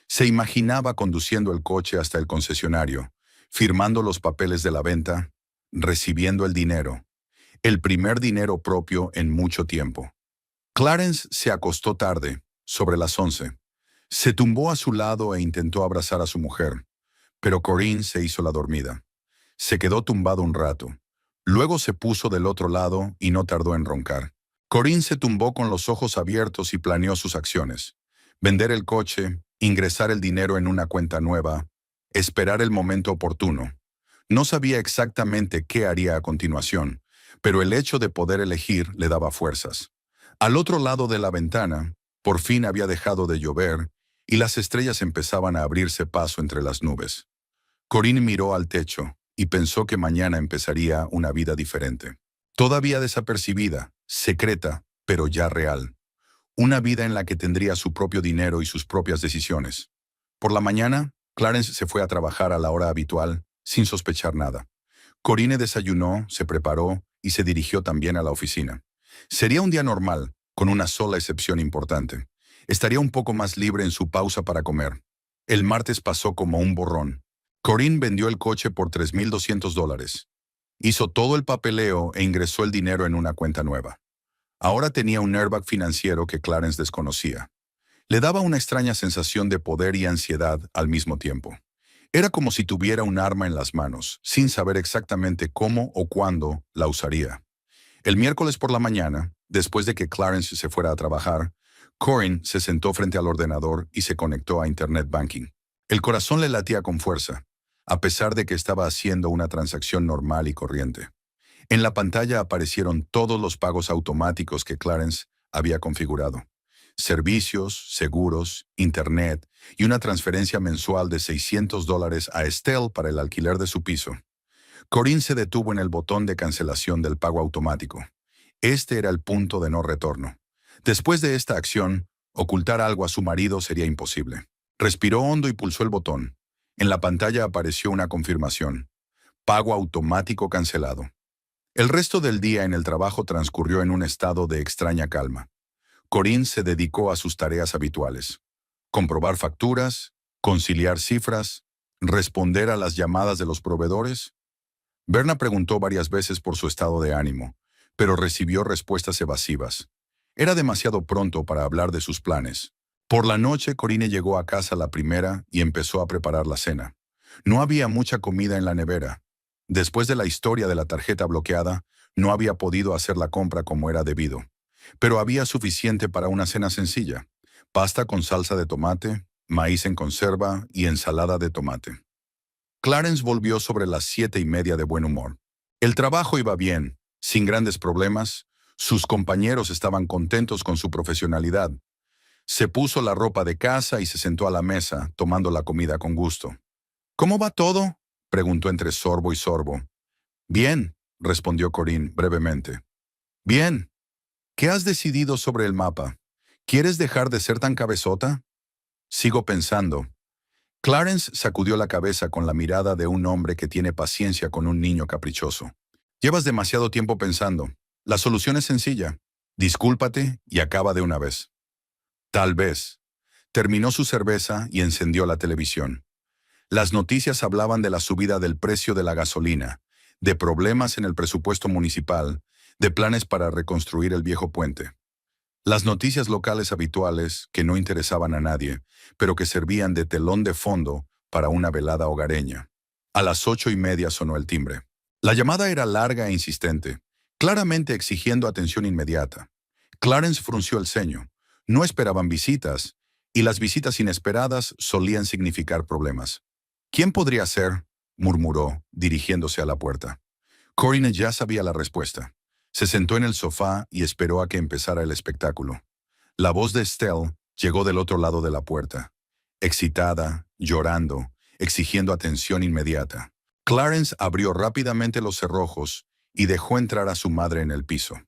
Se imaginaba conduciendo el coche hasta el concesionario, firmando los papeles de la venta, recibiendo el dinero, el primer dinero propio en mucho tiempo. Clarence se acostó tarde, sobre las 11. Se tumbó a su lado e intentó abrazar a su mujer, pero Corinne se hizo la dormida. Se quedó tumbado un rato. Luego se puso del otro lado y no tardó en roncar. Corinne se tumbó con los ojos abiertos y planeó sus acciones. Vender el coche, ingresar el dinero en una cuenta nueva, esperar el momento oportuno. No sabía exactamente qué haría a continuación, pero el hecho de poder elegir le daba fuerzas. Al otro lado de la ventana, por fin había dejado de llover y las estrellas empezaban a abrirse paso entre las nubes. Corinne miró al techo y pensó que mañana empezaría una vida diferente. Todavía desapercibida, secreta, pero ya real. Una vida en la que tendría su propio dinero y sus propias decisiones. Por la mañana, Clarence se fue a trabajar a la hora habitual, sin sospechar nada. Corinne desayunó, se preparó y se dirigió también a la oficina. Sería un día normal, con una sola excepción importante. Estaría un poco más libre en su pausa para comer. El martes pasó como un borrón. Corinne vendió el coche por $3,200. Hizo todo el papeleo e ingresó el dinero en una cuenta nueva. Ahora tenía un airbag financiero que Clarence desconocía. Le daba una extraña sensación de poder y ansiedad al mismo tiempo. Era como si tuviera un arma en las manos, sin saber exactamente cómo o cuándo la usaría. El miércoles por la mañana, después de que Clarence se fuera a trabajar, Corinne se sentó frente al ordenador y se conectó a Internet Banking. El corazón le latía con fuerza, a pesar de que estaba haciendo una transacción normal y corriente. En la pantalla aparecieron todos los pagos automáticos que Clarence había configurado. Servicios, seguros, internet y una transferencia mensual de $600 a Estelle para el alquiler de su piso. Corinne se detuvo en el botón de cancelación del pago automático. Este era el punto de no retorno. Después de esta acción, ocultar algo a su marido sería imposible. Respiró hondo y pulsó el botón. En la pantalla apareció una confirmación. Pago automático cancelado. El resto del día en el trabajo transcurrió en un estado de extraña calma. Corinne se dedicó a sus tareas habituales. Comprobar facturas, conciliar cifras, responder a las llamadas de los proveedores. Berna preguntó varias veces por su estado de ánimo, pero recibió respuestas evasivas. Era demasiado pronto para hablar de sus planes. Por la noche, Corinne llegó a casa la primera y empezó a preparar la cena. No había mucha comida en la nevera. Después de la historia de la tarjeta bloqueada, no había podido hacer la compra como era debido. Pero había suficiente para una cena sencilla: pasta con salsa de tomate, maíz en conserva y ensalada de tomate. Clarence volvió sobre las 7:30 de buen humor. El trabajo iba bien, sin grandes problemas. Sus compañeros estaban contentos con su profesionalidad. Se puso la ropa de casa y se sentó a la mesa, tomando la comida con gusto. ¿Cómo va todo?, preguntó entre sorbo y sorbo. Bien, respondió Corinne brevemente. Bien. ¿Qué has decidido sobre el mapa? ¿Quieres dejar de ser tan cabezota? Sigo pensando. Clarence sacudió la cabeza con la mirada de un hombre que tiene paciencia con un niño caprichoso. Llevas demasiado tiempo pensando. La solución es sencilla. Discúlpate y acaba de una vez. Tal vez. Terminó su cerveza y encendió la televisión. Las noticias hablaban de la subida del precio de la gasolina, de problemas en el presupuesto municipal, de planes para reconstruir el viejo puente. Las noticias locales habituales que no interesaban a nadie, pero que servían de telón de fondo para una velada hogareña. A las 8:30 sonó el timbre. La llamada era larga e insistente, claramente exigiendo atención inmediata. Clarence frunció el ceño. No esperaban visitas, y las visitas inesperadas solían significar problemas. ¿Quién podría ser?, murmuró, dirigiéndose a la puerta. Corinne ya sabía la respuesta. Se sentó en el sofá y esperó a que empezara el espectáculo. La voz de Estelle llegó del otro lado de la puerta, excitada, llorando, exigiendo atención inmediata. Clarence abrió rápidamente los cerrojos y dejó entrar a su madre en el piso.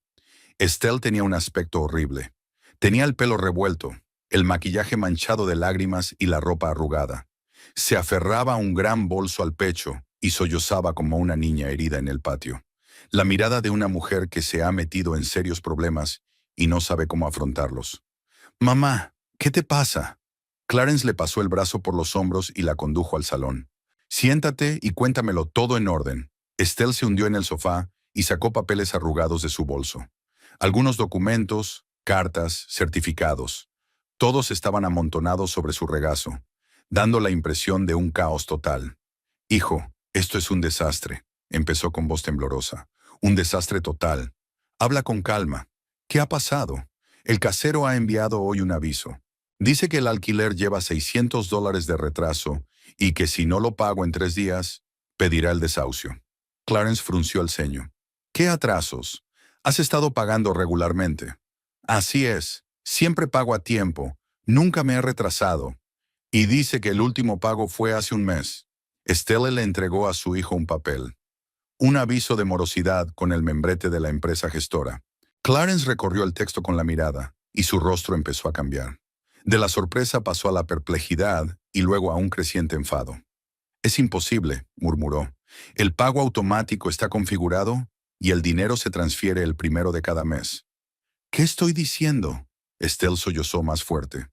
Estelle tenía un aspecto horrible. Tenía el pelo revuelto, el maquillaje manchado de lágrimas y la ropa arrugada. Se aferraba a un gran bolso al pecho y sollozaba como una niña herida en el patio. La mirada de una mujer que se ha metido en serios problemas y no sabe cómo afrontarlos. «Mamá, ¿qué te pasa?». Clarence le pasó el brazo por los hombros y la condujo al salón. «Siéntate y cuéntamelo todo en orden». Estelle se hundió en el sofá y sacó papeles arrugados de su bolso. Algunos documentos, cartas, certificados. Todos estaban amontonados sobre su regazo, dando la impresión de un caos total. «Hijo, esto es un desastre», empezó con voz temblorosa. «Un desastre total. Habla con calma. ¿Qué ha pasado? El casero ha enviado hoy un aviso. Dice que el alquiler lleva $600 de retraso y que si no lo pago en 3 días, pedirá el desahucio». Clarence frunció el ceño. «¿Qué atrasos? ¿Has estado pagando regularmente?» «Así es. Siempre pago a tiempo. Nunca me he retrasado». «Y dice que el último pago fue hace un mes». Estelle le entregó a su hijo un papel. Un aviso de morosidad con el membrete de la empresa gestora. Clarence recorrió el texto con la mirada y su rostro empezó a cambiar. De la sorpresa pasó a la perplejidad y luego a un creciente enfado. «Es imposible», murmuró. «El pago automático está configurado y el dinero se transfiere el 1 de cada mes». «¿Qué estoy diciendo?». Estelle sollozó más fuerte.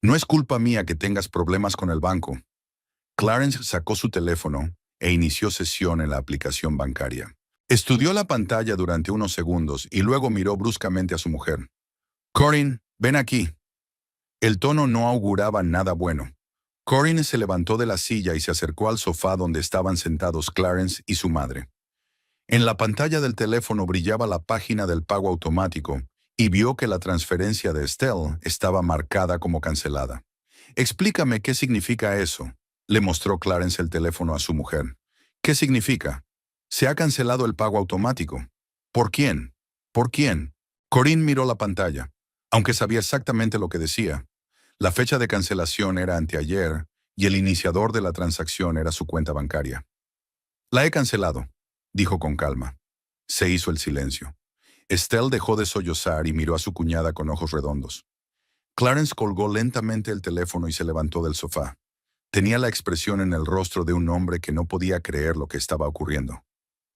«No es culpa mía que tengas problemas con el banco». Clarence sacó su teléfono e inició sesión en la aplicación bancaria. Estudió la pantalla durante unos segundos y luego miró bruscamente a su mujer. «Corinne, ven aquí». El tono no auguraba nada bueno. Corinne se levantó de la silla y se acercó al sofá donde estaban sentados Clarence y su madre. En la pantalla del teléfono brillaba la página del pago automático y vio que la transferencia de Estelle estaba marcada como cancelada. «Explícame qué significa eso», le mostró Clarence el teléfono a su mujer. «¿Qué significa? Se ha cancelado el pago automático». «¿Por quién? ¿Por quién?». Corinne miró la pantalla, aunque sabía exactamente lo que decía. La fecha de cancelación era anteayer y el iniciador de la transacción era su cuenta bancaria. «La he cancelado», dijo con calma. Se hizo el silencio. Estelle dejó de sollozar y miró a su cuñada con ojos redondos. Clarence colgó lentamente el teléfono y se levantó del sofá. Tenía la expresión en el rostro de un hombre que no podía creer lo que estaba ocurriendo.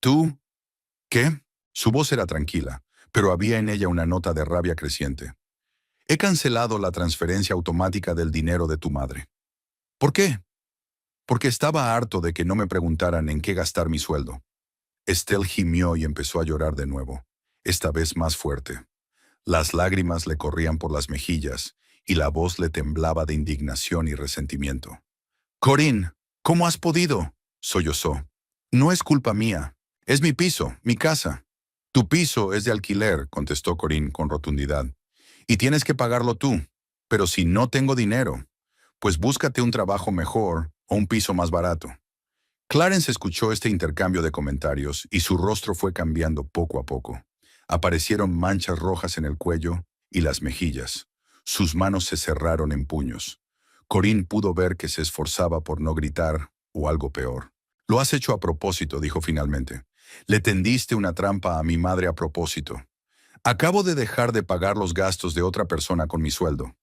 «¿Tú? ¿Qué?». Su voz era tranquila, pero había en ella una nota de rabia creciente. «He cancelado la transferencia automática del dinero de tu madre». «¿Por qué?». «Porque estaba harto de que no me preguntaran en qué gastar mi sueldo». Estelle gimió y empezó a llorar de nuevo, esta vez más fuerte. Las lágrimas le corrían por las mejillas y la voz le temblaba de indignación y resentimiento. «Corinne, ¿cómo has podido?», sollozó. «No es culpa mía. Es mi piso, mi casa». «Tu piso es de alquiler», contestó Corinne con rotundidad. «Y tienes que pagarlo tú. Pero si no tengo dinero, pues búscate un trabajo mejor o un piso más barato». Clarence escuchó este intercambio de comentarios y su rostro fue cambiando poco a poco. Aparecieron manchas rojas en el cuello y las mejillas. Sus manos se cerraron en puños. Corinne pudo ver que se esforzaba por no gritar o algo peor. «Lo has hecho a propósito», dijo finalmente. «Le tendiste una trampa a mi madre a propósito. Acabo de dejar de pagar los gastos de otra persona con mi sueldo».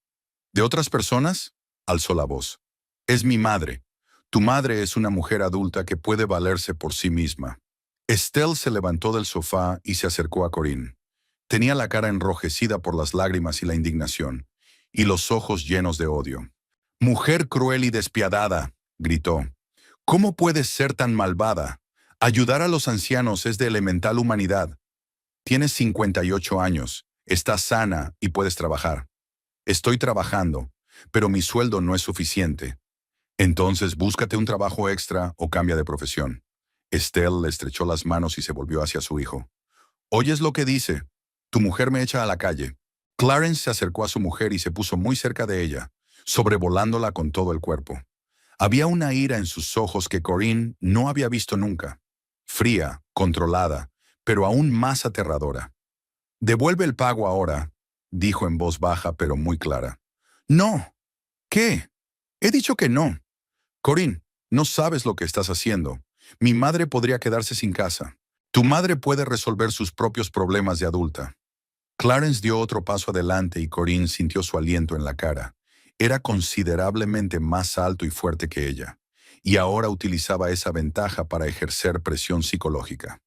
«¿De otras personas?», alzó la voz. «Es mi madre. Tu madre es una mujer adulta que puede valerse por sí misma». Estelle se levantó del sofá y se acercó a Corinne. Tenía la cara enrojecida por las lágrimas y la indignación, y los ojos llenos de odio. «Mujer cruel y despiadada», gritó. «¿Cómo puedes ser tan malvada? Ayudar a los ancianos es de elemental humanidad. Tienes 58 años, estás sana y puedes trabajar». «Estoy trabajando, pero mi sueldo no es suficiente». «Entonces búscate un trabajo extra o cambia de profesión». Estelle le estrechó las manos y se volvió hacia su hijo. «¿Oyes lo que dice? Tu mujer me echa a la calle». Clarence se acercó a su mujer y se puso muy cerca de ella, sobrevolándola con todo el cuerpo. Había una ira en sus ojos que Corinne no había visto nunca. Fría, controlada, pero aún más aterradora. «Devuelve el pago ahora», dijo en voz baja pero muy clara. «No». «¿Qué? He dicho que no». «Corinne, no sabes lo que estás haciendo. Mi madre podría quedarse sin casa. Tu madre puede resolver sus propios problemas de adulta». Clarence dio otro paso adelante y Corinne sintió su aliento en la cara. Era considerablemente más alto y fuerte que ella, y ahora utilizaba esa ventaja para ejercer presión psicológica.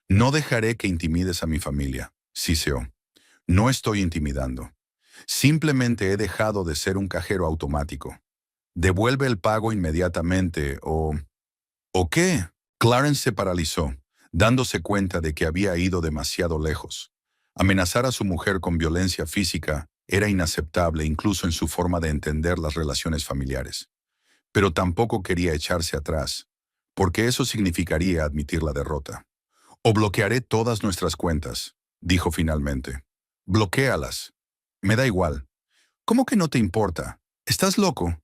No dejaré que intimides a mi familia, siseó. No estoy intimidando. Simplemente he dejado de ser un cajero automático. Devuelve el pago inmediatamente o... ¿O qué? Clarence se paralizó, dándose cuenta de que había ido demasiado lejos. Amenazar a su mujer con violencia física era inaceptable incluso en su forma de entender las relaciones familiares. Pero tampoco quería echarse atrás, porque eso significaría admitir la derrota. O bloquearé todas nuestras cuentas, dijo finalmente. Bloquéalas. Me da igual. ¿Cómo que no te importa? ¿Estás loco?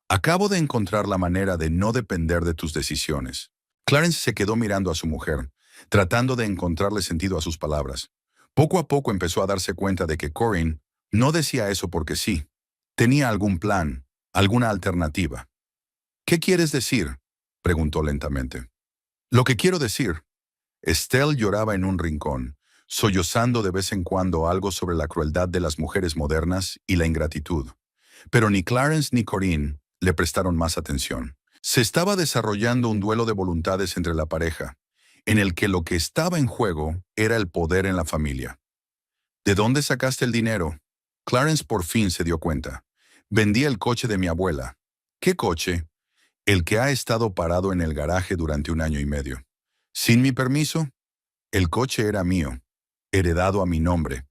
Acabo de encontrar la manera de no depender de tus decisiones. Clarence se quedó mirando a su mujer, tratando de encontrarle sentido a sus palabras. Poco a poco empezó a darse cuenta de que Corinne no decía eso porque sí. Tenía algún plan, alguna alternativa. ¿Qué quieres decir?, preguntó lentamente. Lo que quiero decir. Estelle lloraba en un rincón, sollozando de vez en cuando algo sobre la crueldad de las mujeres modernas y la ingratitud. Pero ni Clarence ni Corinne le prestaron más atención. Se estaba desarrollando un duelo de voluntades entre la pareja, en el que lo que estaba en juego era el poder en la familia. ¿De dónde sacaste el dinero? Clarence por fin se dio cuenta. Vendí el coche de mi abuela. ¿Qué coche? El que ha estado parado en el garaje durante 1 año y medio. ¿Sin mi permiso? El coche era mío, heredado a mi nombre.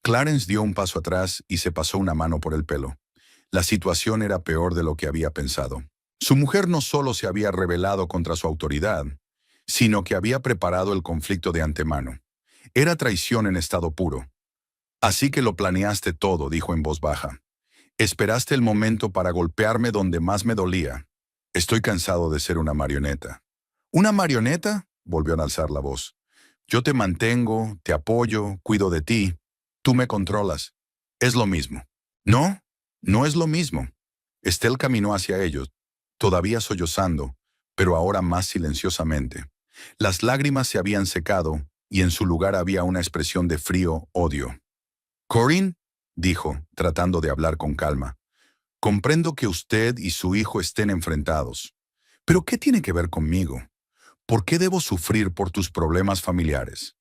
Clarence dio un paso atrás y se pasó una mano por el pelo. La situación era peor de lo que había pensado. Su mujer no solo se había rebelado contra su autoridad, sino que había preparado el conflicto de antemano. Era traición en estado puro. Así que lo planeaste todo, dijo en voz baja. Esperaste el momento para golpearme donde más me dolía. Estoy cansado de ser una marioneta. ¿Una marioneta?, volvió a alzar la voz. Yo te mantengo, te apoyo, cuido de ti. Tú me controlas. Es lo mismo. No, no es lo mismo. Estelle caminó hacia ellos, todavía sollozando, pero ahora más silenciosamente. Las lágrimas se habían secado y en su lugar había una expresión de frío odio. Corinne, dijo, tratando de hablar con calma, comprendo que usted y su hijo estén enfrentados. ¿Pero qué tiene que ver conmigo? ¿Por qué debo sufrir por tus problemas familiares?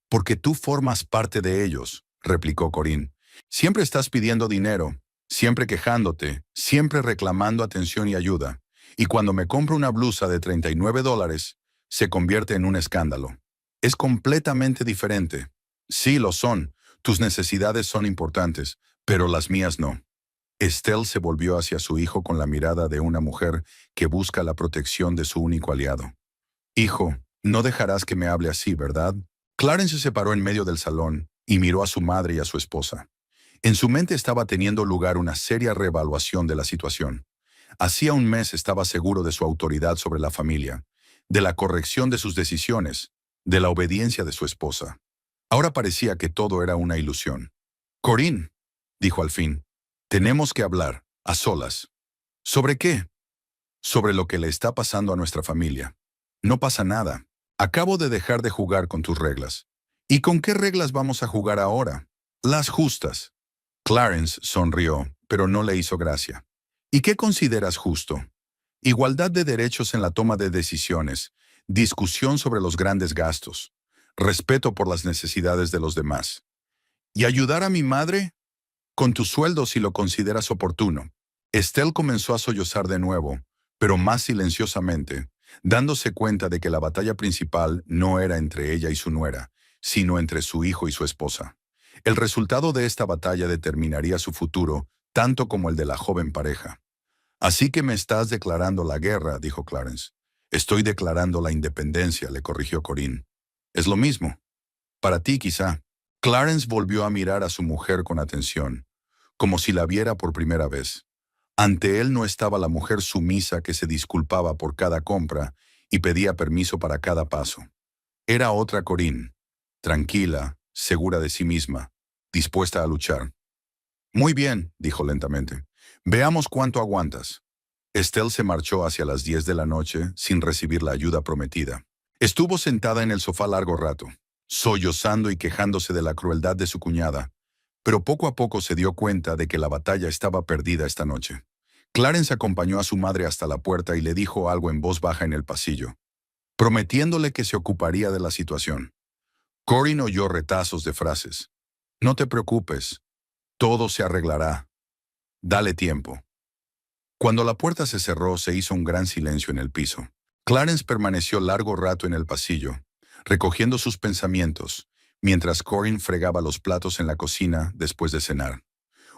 Porque tú formas parte de ellos, replicó Corinne. Siempre estás pidiendo dinero, siempre quejándote, siempre reclamando atención y ayuda. Y cuando me compro una blusa de $39, se convierte en un escándalo. Es completamente diferente. Sí, lo son. Tus necesidades son importantes, pero las mías no. Estelle se volvió hacia su hijo con la mirada de una mujer que busca la protección de su único aliado. Hijo, no dejarás que me hable así, ¿verdad? Clarence se paró en medio del salón y miró a su madre y a su esposa. En su mente estaba teniendo lugar una seria reevaluación de la situación. Hacía un mes estaba seguro de su autoridad sobre la familia, de la corrección de sus decisiones, de la obediencia de su esposa. Ahora parecía que todo era una ilusión. Corinne, dijo al fin, tenemos que hablar, a solas. ¿Sobre qué? Sobre lo que le está pasando a nuestra familia. No pasa nada. Acabo de dejar de jugar con tus reglas. ¿Y con qué reglas vamos a jugar ahora? Las justas. Clarence sonrió, pero no le hizo gracia. ¿Y qué consideras justo? Igualdad de derechos en la toma de decisiones, discusión sobre los grandes gastos, respeto por las necesidades de los demás. ¿Y ayudar a mi madre? Con tu sueldo si lo consideras oportuno. Estelle comenzó a sollozar de nuevo, pero más silenciosamente, dándose cuenta de que la batalla principal no era entre ella y su nuera, sino entre su hijo y su esposa. El resultado de esta batalla determinaría su futuro, tanto como el de la joven pareja. Así que me estás declarando la guerra, dijo Clarence. Estoy declarando la independencia, le corrigió Corinne. Es lo mismo. Para ti, quizá. Clarence volvió a mirar a su mujer con atención, como si la viera por primera vez. Ante él no estaba la mujer sumisa que se disculpaba por cada compra y pedía permiso para cada paso. Era otra Corinne, tranquila, segura de sí misma, dispuesta a luchar. Muy bien, dijo lentamente. Veamos cuánto aguantas. Estelle se marchó hacia las 10 de la noche sin recibir la ayuda prometida. Estuvo sentada en el sofá largo rato. sollozando y quejándose de la crueldad de su cuñada, pero poco a poco se dio cuenta de que la batalla estaba perdida esta noche. Clarence acompañó a su madre hasta la puerta y le dijo algo en voz baja en el pasillo, prometiéndole que se ocuparía de la situación. Corinne oyó retazos de frases. No te preocupes, todo se arreglará. Dale tiempo. Cuando la puerta se cerró, se hizo un gran silencio en el piso. Clarence permaneció largo rato en el pasillo, recogiendo sus pensamientos, mientras Corinne fregaba los platos en la cocina después de cenar.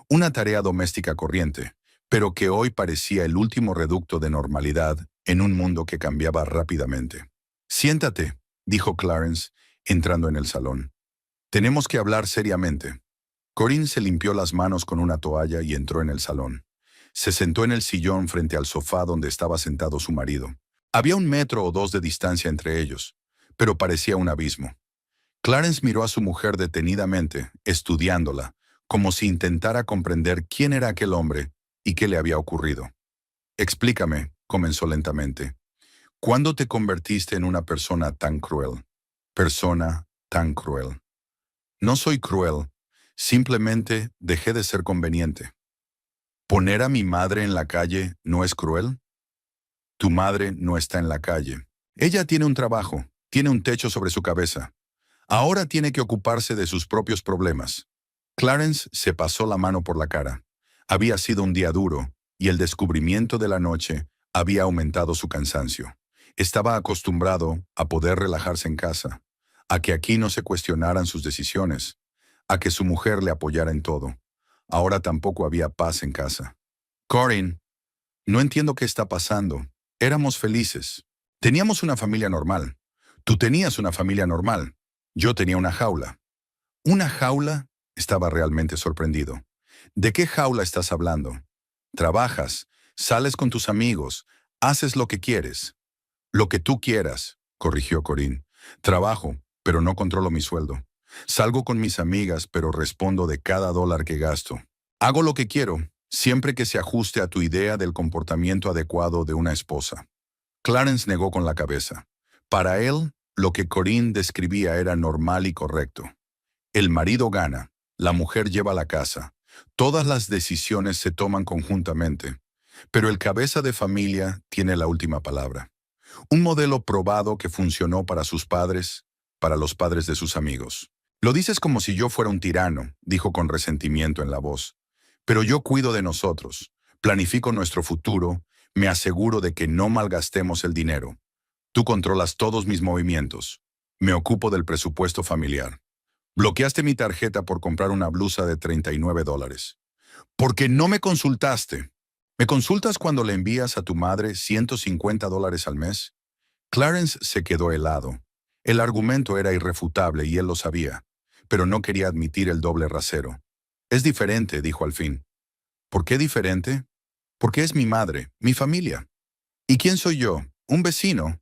Una tarea doméstica corriente, pero que hoy parecía el último reducto de normalidad en un mundo que cambiaba rápidamente. Siéntate, dijo Clarence, entrando en el salón. Tenemos que hablar seriamente. Corinne se limpió las manos con una toalla y entró en el salón. Se sentó en el sillón frente al sofá donde estaba sentado su marido. Había 1 metro o 2 de distancia entre ellos, pero parecía un abismo. Clarence miró a su mujer detenidamente, estudiándola, como si intentara comprender quién era aquel hombre y qué le había ocurrido. Explícame, comenzó lentamente. ¿Cuándo te convertiste en una persona tan cruel? Persona tan cruel. No soy cruel, simplemente dejé de ser conveniente. ¿Poner a mi madre en la calle no es cruel? Tu madre no está en la calle. Ella tiene un trabajo, tiene un techo sobre su cabeza. Ahora tiene que ocuparse de sus propios problemas. Clarence se pasó la mano por la cara. Había sido un día duro, y el descubrimiento de la noche había aumentado su cansancio. Estaba acostumbrado a poder relajarse en casa, a que aquí no se cuestionaran sus decisiones, a que su mujer le apoyara en todo. Ahora tampoco había paz en casa. Corinne, no entiendo qué está pasando. Éramos felices. Teníamos una familia normal. Tú tenías una familia normal. Yo tenía una jaula. ¿Una jaula? Estaba realmente sorprendido. ¿De qué jaula estás hablando? Trabajas, sales con tus amigos, haces lo que quieres. Lo que tú quieras, corrigió Corinne. Trabajo, pero no controlo mi sueldo. Salgo con mis amigas, pero respondo de cada dólar que gasto. Hago lo que quiero, siempre que se ajuste a tu idea del comportamiento adecuado de una esposa. Clarence negó con la cabeza. Para él, lo que Corinne describía era normal y correcto. El marido gana, la mujer lleva la casa. Todas las decisiones se toman conjuntamente, pero el cabeza de familia tiene la última palabra. Un modelo probado que funcionó para sus padres, para los padres de sus amigos. Lo dices como si yo fuera un tirano, dijo con resentimiento en la voz. Pero yo cuido de nosotros, planifico nuestro futuro, me aseguro de que no malgastemos el dinero. Tú controlas todos mis movimientos. Me ocupo del presupuesto familiar. Bloqueaste mi tarjeta por comprar una blusa de $39. Porque no me consultaste. ¿Me consultas cuando le envías a tu madre $150 al mes? Clarence se quedó helado. El argumento era irrefutable y él lo sabía, pero no quería admitir el doble rasero. Es diferente, dijo al fin. ¿Por qué diferente? Porque es mi madre, mi familia. ¿Y quién soy yo? Un vecino.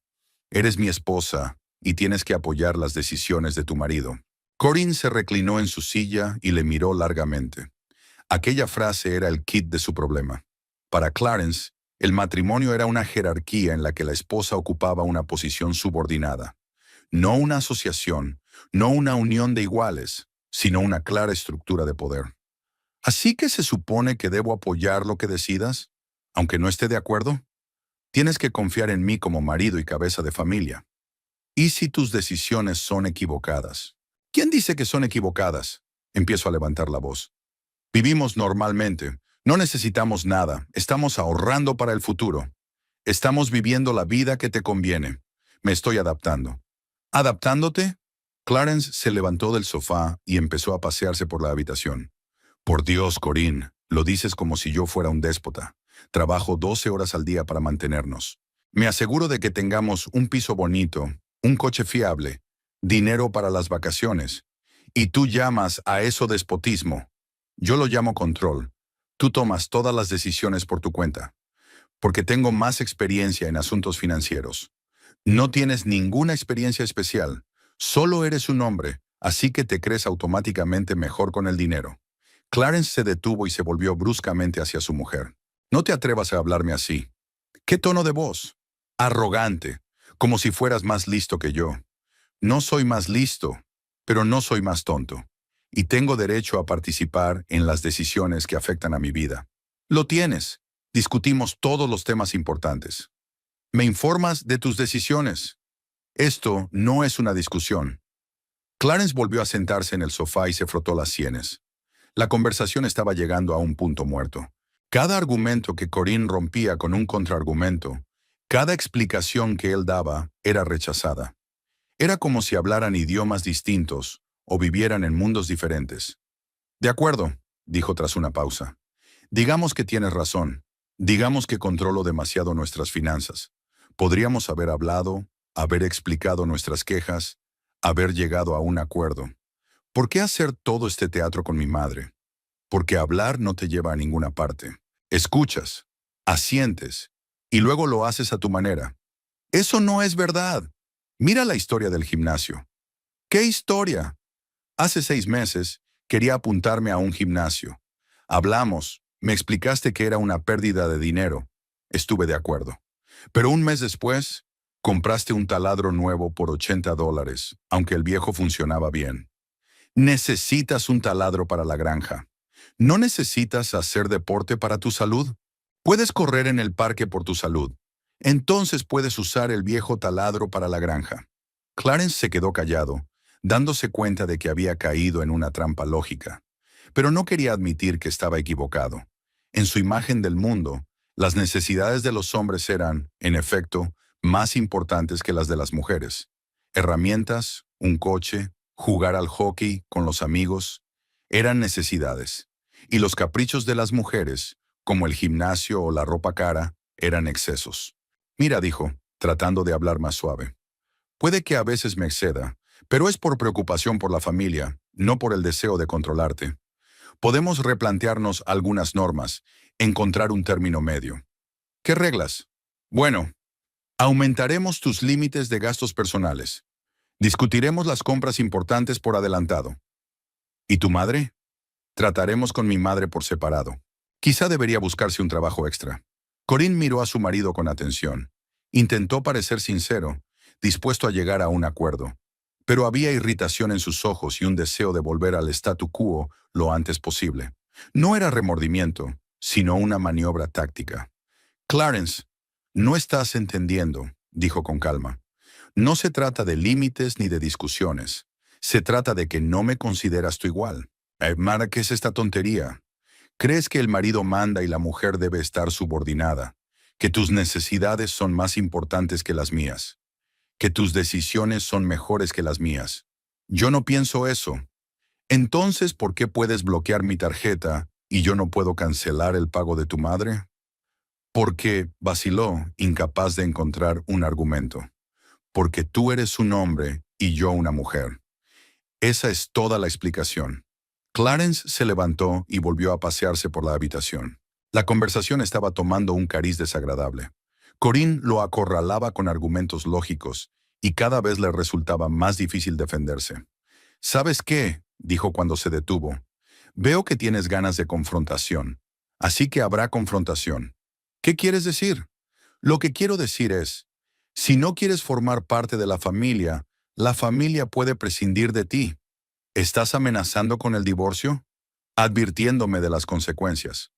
Eres mi esposa y tienes que apoyar las decisiones de tu marido. Corinne se reclinó en su silla y le miró largamente. Aquella frase era el kit de su problema. Para Clarence, el matrimonio era una jerarquía en la que la esposa ocupaba una posición subordinada. No una asociación, no una unión de iguales, sino una clara estructura de poder. ¿Así que se supone que debo apoyar lo que decidas, aunque no esté de acuerdo? Tienes que confiar en mí como marido y cabeza de familia. ¿Y si tus decisiones son equivocadas? ¿Quién dice que son equivocadas? Empiezo a levantar la voz. Vivimos normalmente. No necesitamos nada. Estamos ahorrando para el futuro. Estamos viviendo la vida que te conviene. Me estoy adaptando. ¿Adaptándote? Clarence se levantó del sofá y empezó a pasearse por la habitación. Por Dios, Corinne, lo dices como si yo fuera un déspota. Trabajo 12 horas al día para mantenernos. Me aseguro de que tengamos un piso bonito, un coche fiable, dinero para las vacaciones. Y tú llamas a eso despotismo. Yo lo llamo control. Tú tomas todas las decisiones por tu cuenta. Porque tengo más experiencia en asuntos financieros. No tienes ninguna experiencia especial. Solo eres un hombre, así que te crees automáticamente mejor con el dinero. Clarence se detuvo y se volvió bruscamente hacia su mujer. No te atrevas a hablarme así. ¿Qué tono de voz? Arrogante, como si fueras más listo que yo. No soy más listo. pero no soy más tonto. Y tengo derecho a participar en las decisiones que afectan a mi vida. Lo tienes. Discutimos todos los temas importantes. Me informas de tus decisiones. Esto no es una discusión. Clarence volvió a sentarse en el sofá y se frotó las sienes. La conversación estaba llegando a un punto muerto. Cada argumento que Corinne rompía con un contraargumento, cada explicación que él daba era rechazada. Era como si hablaran idiomas distintos o vivieran en mundos diferentes. De acuerdo, dijo tras una pausa. Digamos que tienes razón. Digamos que controlo demasiado nuestras finanzas. Podríamos haber hablado, haber explicado nuestras quejas, haber llegado a un acuerdo. ¿Por qué hacer todo este teatro con mi madre? Porque hablar no te lleva a ninguna parte. Escuchas, asientes, y luego lo haces a tu manera. Eso no es verdad. Mira la historia del gimnasio. ¿Qué historia? Hace 6 meses quería apuntarme a un gimnasio. Hablamos, me explicaste que era una pérdida de dinero. Estuve de acuerdo. Pero un mes después, compraste un taladro nuevo por $80, aunque el viejo funcionaba bien. Necesitas un taladro para la granja. ¿No necesitas hacer deporte para tu salud? Puedes correr en el parque por tu salud. Entonces puedes usar el viejo taladro para la granja. Clarence se quedó callado, dándose cuenta de que había caído en una trampa lógica. Pero no quería admitir que estaba equivocado. En su imagen del mundo, las necesidades de los hombres eran, en efecto, más importantes que las de las mujeres. Herramientas, un coche, jugar al hockey con los amigos, eran necesidades. Y los caprichos de las mujeres, como el gimnasio o la ropa cara, eran excesos. Mira, dijo, tratando de hablar más suave. Puede que a veces me exceda, pero es por preocupación por la familia, no por el deseo de controlarte. Podemos replantearnos algunas normas, encontrar un término medio. ¿Qué reglas? Bueno, aumentaremos tus límites de gastos personales. Discutiremos las compras importantes por adelantado. ¿Y tu madre? Trataremos con mi madre por separado. Quizá debería buscarse un trabajo extra. Corinne miró a su marido con atención. Intentó parecer sincero, dispuesto a llegar a un acuerdo. Pero había irritación en sus ojos y un deseo de volver al statu quo lo antes posible. No era remordimiento, sino una maniobra táctica. Clarence, no estás entendiendo, dijo con calma. No se trata de límites ni de discusiones. Se trata de que no me consideras tu igual. Mara, ¿qué es esta tontería? ¿Crees que el marido manda y la mujer debe estar subordinada? ¿Que tus necesidades son más importantes que las mías? ¿Que tus decisiones son mejores que las mías? Yo no pienso eso. Entonces, ¿por qué puedes bloquear mi tarjeta y yo no puedo cancelar el pago de tu madre? Porque vaciló, incapaz de encontrar un argumento. Porque tú eres un hombre y yo una mujer. Esa es toda la explicación. Clarence se levantó y volvió a pasearse por la habitación. La conversación estaba tomando un cariz desagradable. Corinne lo acorralaba con argumentos lógicos y cada vez le resultaba más difícil defenderse. ¿Sabes qué?, dijo cuando se detuvo. Veo que tienes ganas de confrontación, así que habrá confrontación. ¿Qué quieres decir? Lo que quiero decir es, si no quieres formar parte de la familia puede prescindir de ti. ¿Estás amenazando con el divorcio? Advirtiéndome de las consecuencias.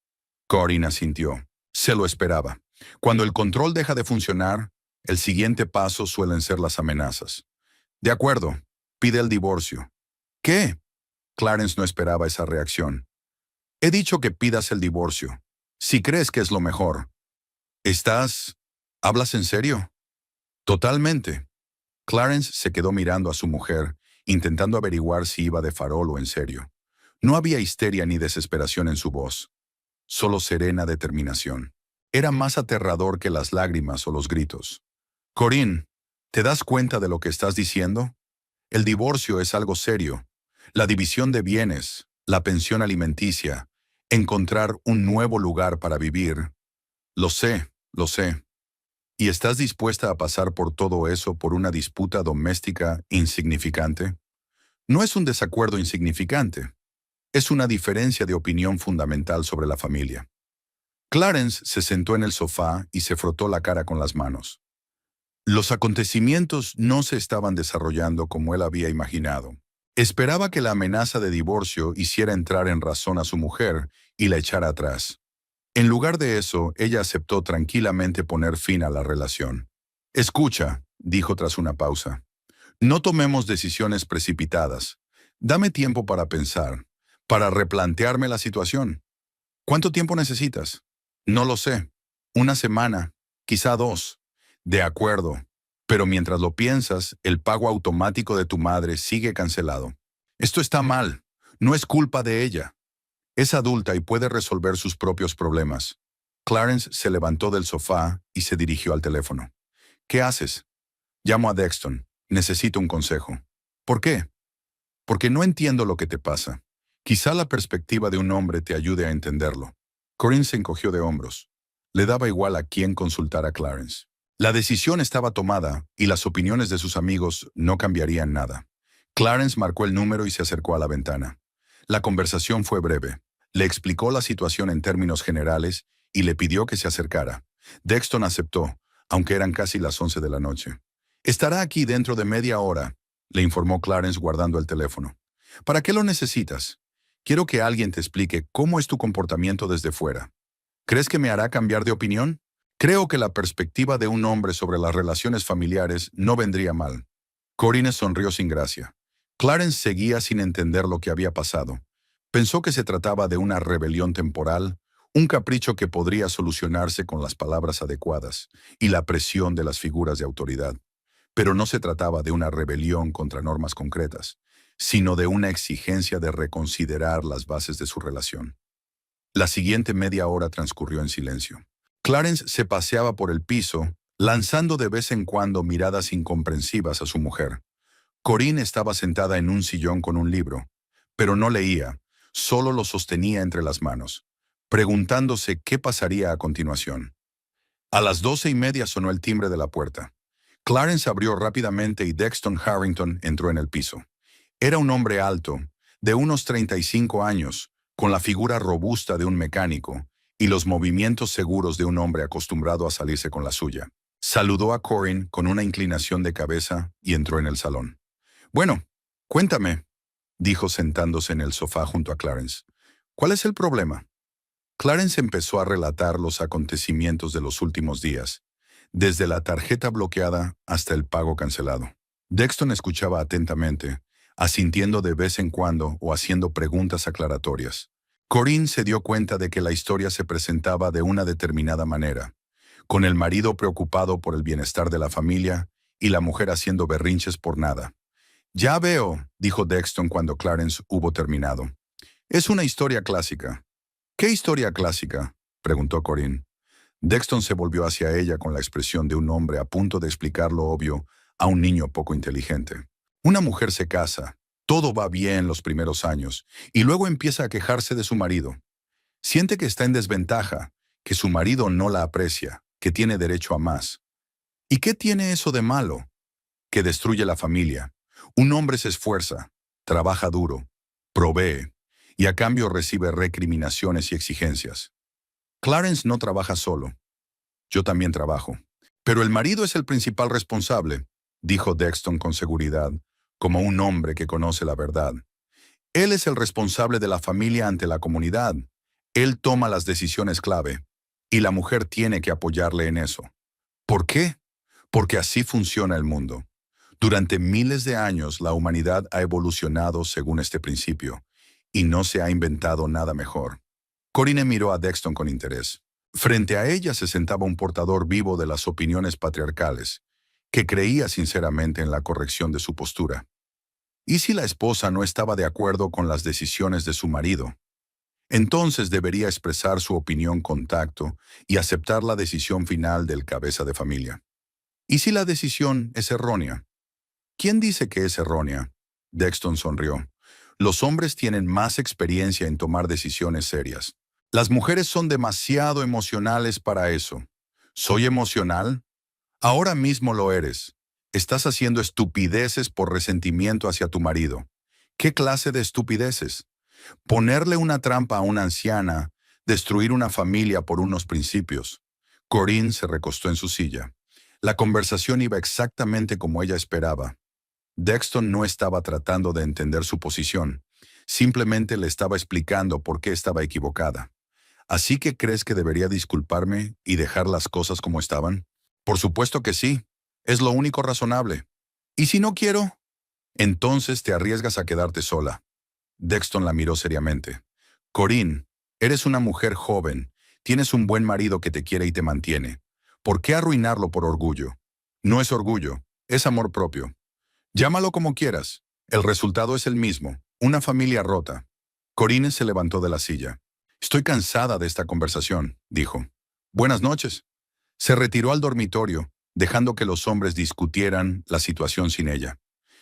Corinne asintió. Se lo esperaba. Cuando el control deja de funcionar, el siguiente paso suelen ser las amenazas. De acuerdo, pide el divorcio. ¿Qué? Clarence no esperaba esa reacción. He dicho que pidas el divorcio. Si crees que es lo mejor. ¿Hablas en serio? Totalmente. Clarence se quedó mirando a su mujer, intentando averiguar si iba de farol o en serio. No había histeria ni desesperación en su voz, solo serena determinación. Era más aterrador que las lágrimas o los gritos. Corinne, ¿te das cuenta de lo que estás diciendo? El divorcio es algo serio. La división de bienes, la pensión alimenticia, encontrar un nuevo lugar para vivir. Lo sé, lo sé. ¿Y estás dispuesta a pasar por todo eso por una disputa doméstica insignificante? No es un desacuerdo insignificante. Es una diferencia de opinión fundamental sobre la familia. Clarence se sentó en el sofá y se frotó la cara con las manos. Los acontecimientos no se estaban desarrollando como él había imaginado. Esperaba que la amenaza de divorcio hiciera entrar en razón a su mujer y la echara atrás. En lugar de eso, ella aceptó tranquilamente poner fin a la relación. Escucha, dijo tras una pausa. No tomemos decisiones precipitadas. Dame tiempo para pensar, para replantearme la situación. ¿Cuánto tiempo necesitas? No lo sé. Una semana, quizá dos. De acuerdo. Pero mientras lo piensas, el pago automático de tu madre sigue cancelado. Esto está mal. No es culpa de ella. Es adulta y puede resolver sus propios problemas. Clarence se levantó del sofá y se dirigió al teléfono. ¿Qué haces? Llamo a Dexton. Necesito un consejo. ¿Por qué? Porque no entiendo lo que te pasa. Quizá la perspectiva de un hombre te ayude a entenderlo. Corinne se encogió de hombros. Le daba igual a quién consultar a Clarence. La decisión estaba tomada y las opiniones de sus amigos no cambiarían nada. Clarence marcó el número y se acercó a la ventana. La conversación fue breve. Le explicó la situación en términos generales y le pidió que se acercara. Dexton aceptó, aunque eran casi las 11 de la noche. Estará aquí dentro de media hora, le informó Clarence guardando el teléfono. ¿Para qué lo necesitas? Quiero que alguien te explique cómo es tu comportamiento desde fuera. ¿Crees que me hará cambiar de opinión? Creo que la perspectiva de un hombre sobre las relaciones familiares no vendría mal. Corinne sonrió sin gracia. Clarence seguía sin entender lo que había pasado. Pensó que se trataba de una rebelión temporal, un capricho que podría solucionarse con las palabras adecuadas y la presión de las figuras de autoridad. Pero no se trataba de una rebelión contra normas concretas, sino de una exigencia de reconsiderar las bases de su relación. La siguiente media hora transcurrió en silencio. Clarence se paseaba por el piso, lanzando de vez en cuando miradas incomprensivas a su mujer. Corinne estaba sentada en un sillón con un libro, pero no leía, solo lo sostenía entre las manos, preguntándose qué pasaría a continuación. A las 12:30 sonó el timbre de la puerta. Clarence abrió rápidamente y Dexton Harrington entró en el piso. Era un hombre alto, de unos 35 años, con la figura robusta de un mecánico y los movimientos seguros de un hombre acostumbrado a salirse con la suya. Saludó a Corinne con una inclinación de cabeza y entró en el salón. «Bueno, cuéntame», dijo sentándose en el sofá junto a Clarence. «¿Cuál es el problema?» Clarence empezó a relatar los acontecimientos de los últimos días, desde la tarjeta bloqueada hasta el pago cancelado. Dexton escuchaba atentamente, asintiendo de vez en cuando o haciendo preguntas aclaratorias. Corinne se dio cuenta de que la historia se presentaba de una determinada manera, con el marido preocupado por el bienestar de la familia y la mujer haciendo berrinches por nada. «Ya veo», dijo Dexton cuando Clarence hubo terminado. «Es una historia clásica». «¿Qué historia clásica?», preguntó Corinne. Dexton se volvió hacia ella con la expresión de un hombre a punto de explicar lo obvio a un niño poco inteligente. Una mujer se casa, todo va bien los primeros años, y luego empieza a quejarse de su marido. Siente que está en desventaja, que su marido no la aprecia, que tiene derecho a más. ¿Y qué tiene eso de malo? Que destruye la familia. Un hombre se esfuerza, trabaja duro, provee, y a cambio recibe recriminaciones y exigencias. Clarence no trabaja solo. Yo también trabajo. Pero el marido es el principal responsable, dijo Dexton con seguridad, como un hombre que conoce la verdad. Él es el responsable de la familia ante la comunidad. Él toma las decisiones clave, y la mujer tiene que apoyarle en eso. ¿Por qué? Porque así funciona el mundo. Durante miles de años la humanidad ha evolucionado según este principio, y no se ha inventado nada mejor. Corinne miró a Dexton con interés. Frente a ella se sentaba un portador vivo de las opiniones patriarcales, que creía sinceramente en la corrección de su postura. ¿Y si la esposa no estaba de acuerdo con las decisiones de su marido? Entonces debería expresar su opinión con tacto y aceptar la decisión final del cabeza de familia. ¿Y si la decisión es errónea? ¿Quién dice que es errónea? Dexton sonrió. Los hombres tienen más experiencia en tomar decisiones serias. Las mujeres son demasiado emocionales para eso. ¿Soy emocional? Ahora mismo lo eres. Estás haciendo estupideces por resentimiento hacia tu marido. ¿Qué clase de estupideces? Ponerle una trampa a una anciana, destruir una familia por unos principios. Corinne se recostó en su silla. La conversación iba exactamente como ella esperaba. Dexton no estaba tratando de entender su posición, simplemente le estaba explicando por qué estaba equivocada. ¿Así que crees que debería disculparme y dejar las cosas como estaban? Por supuesto que sí. Es lo único razonable. ¿Y si no quiero? Entonces te arriesgas a quedarte sola. Dexton la miró seriamente. Corinne, eres una mujer joven. Tienes un buen marido que te quiere y te mantiene. ¿Por qué arruinarlo por orgullo? No es orgullo, es amor propio. Llámalo como quieras. El resultado es el mismo, una familia rota. Corinne se levantó de la silla. Estoy cansada de esta conversación, dijo. Buenas noches. Se retiró al dormitorio, dejando que los hombres discutieran la situación sin ella.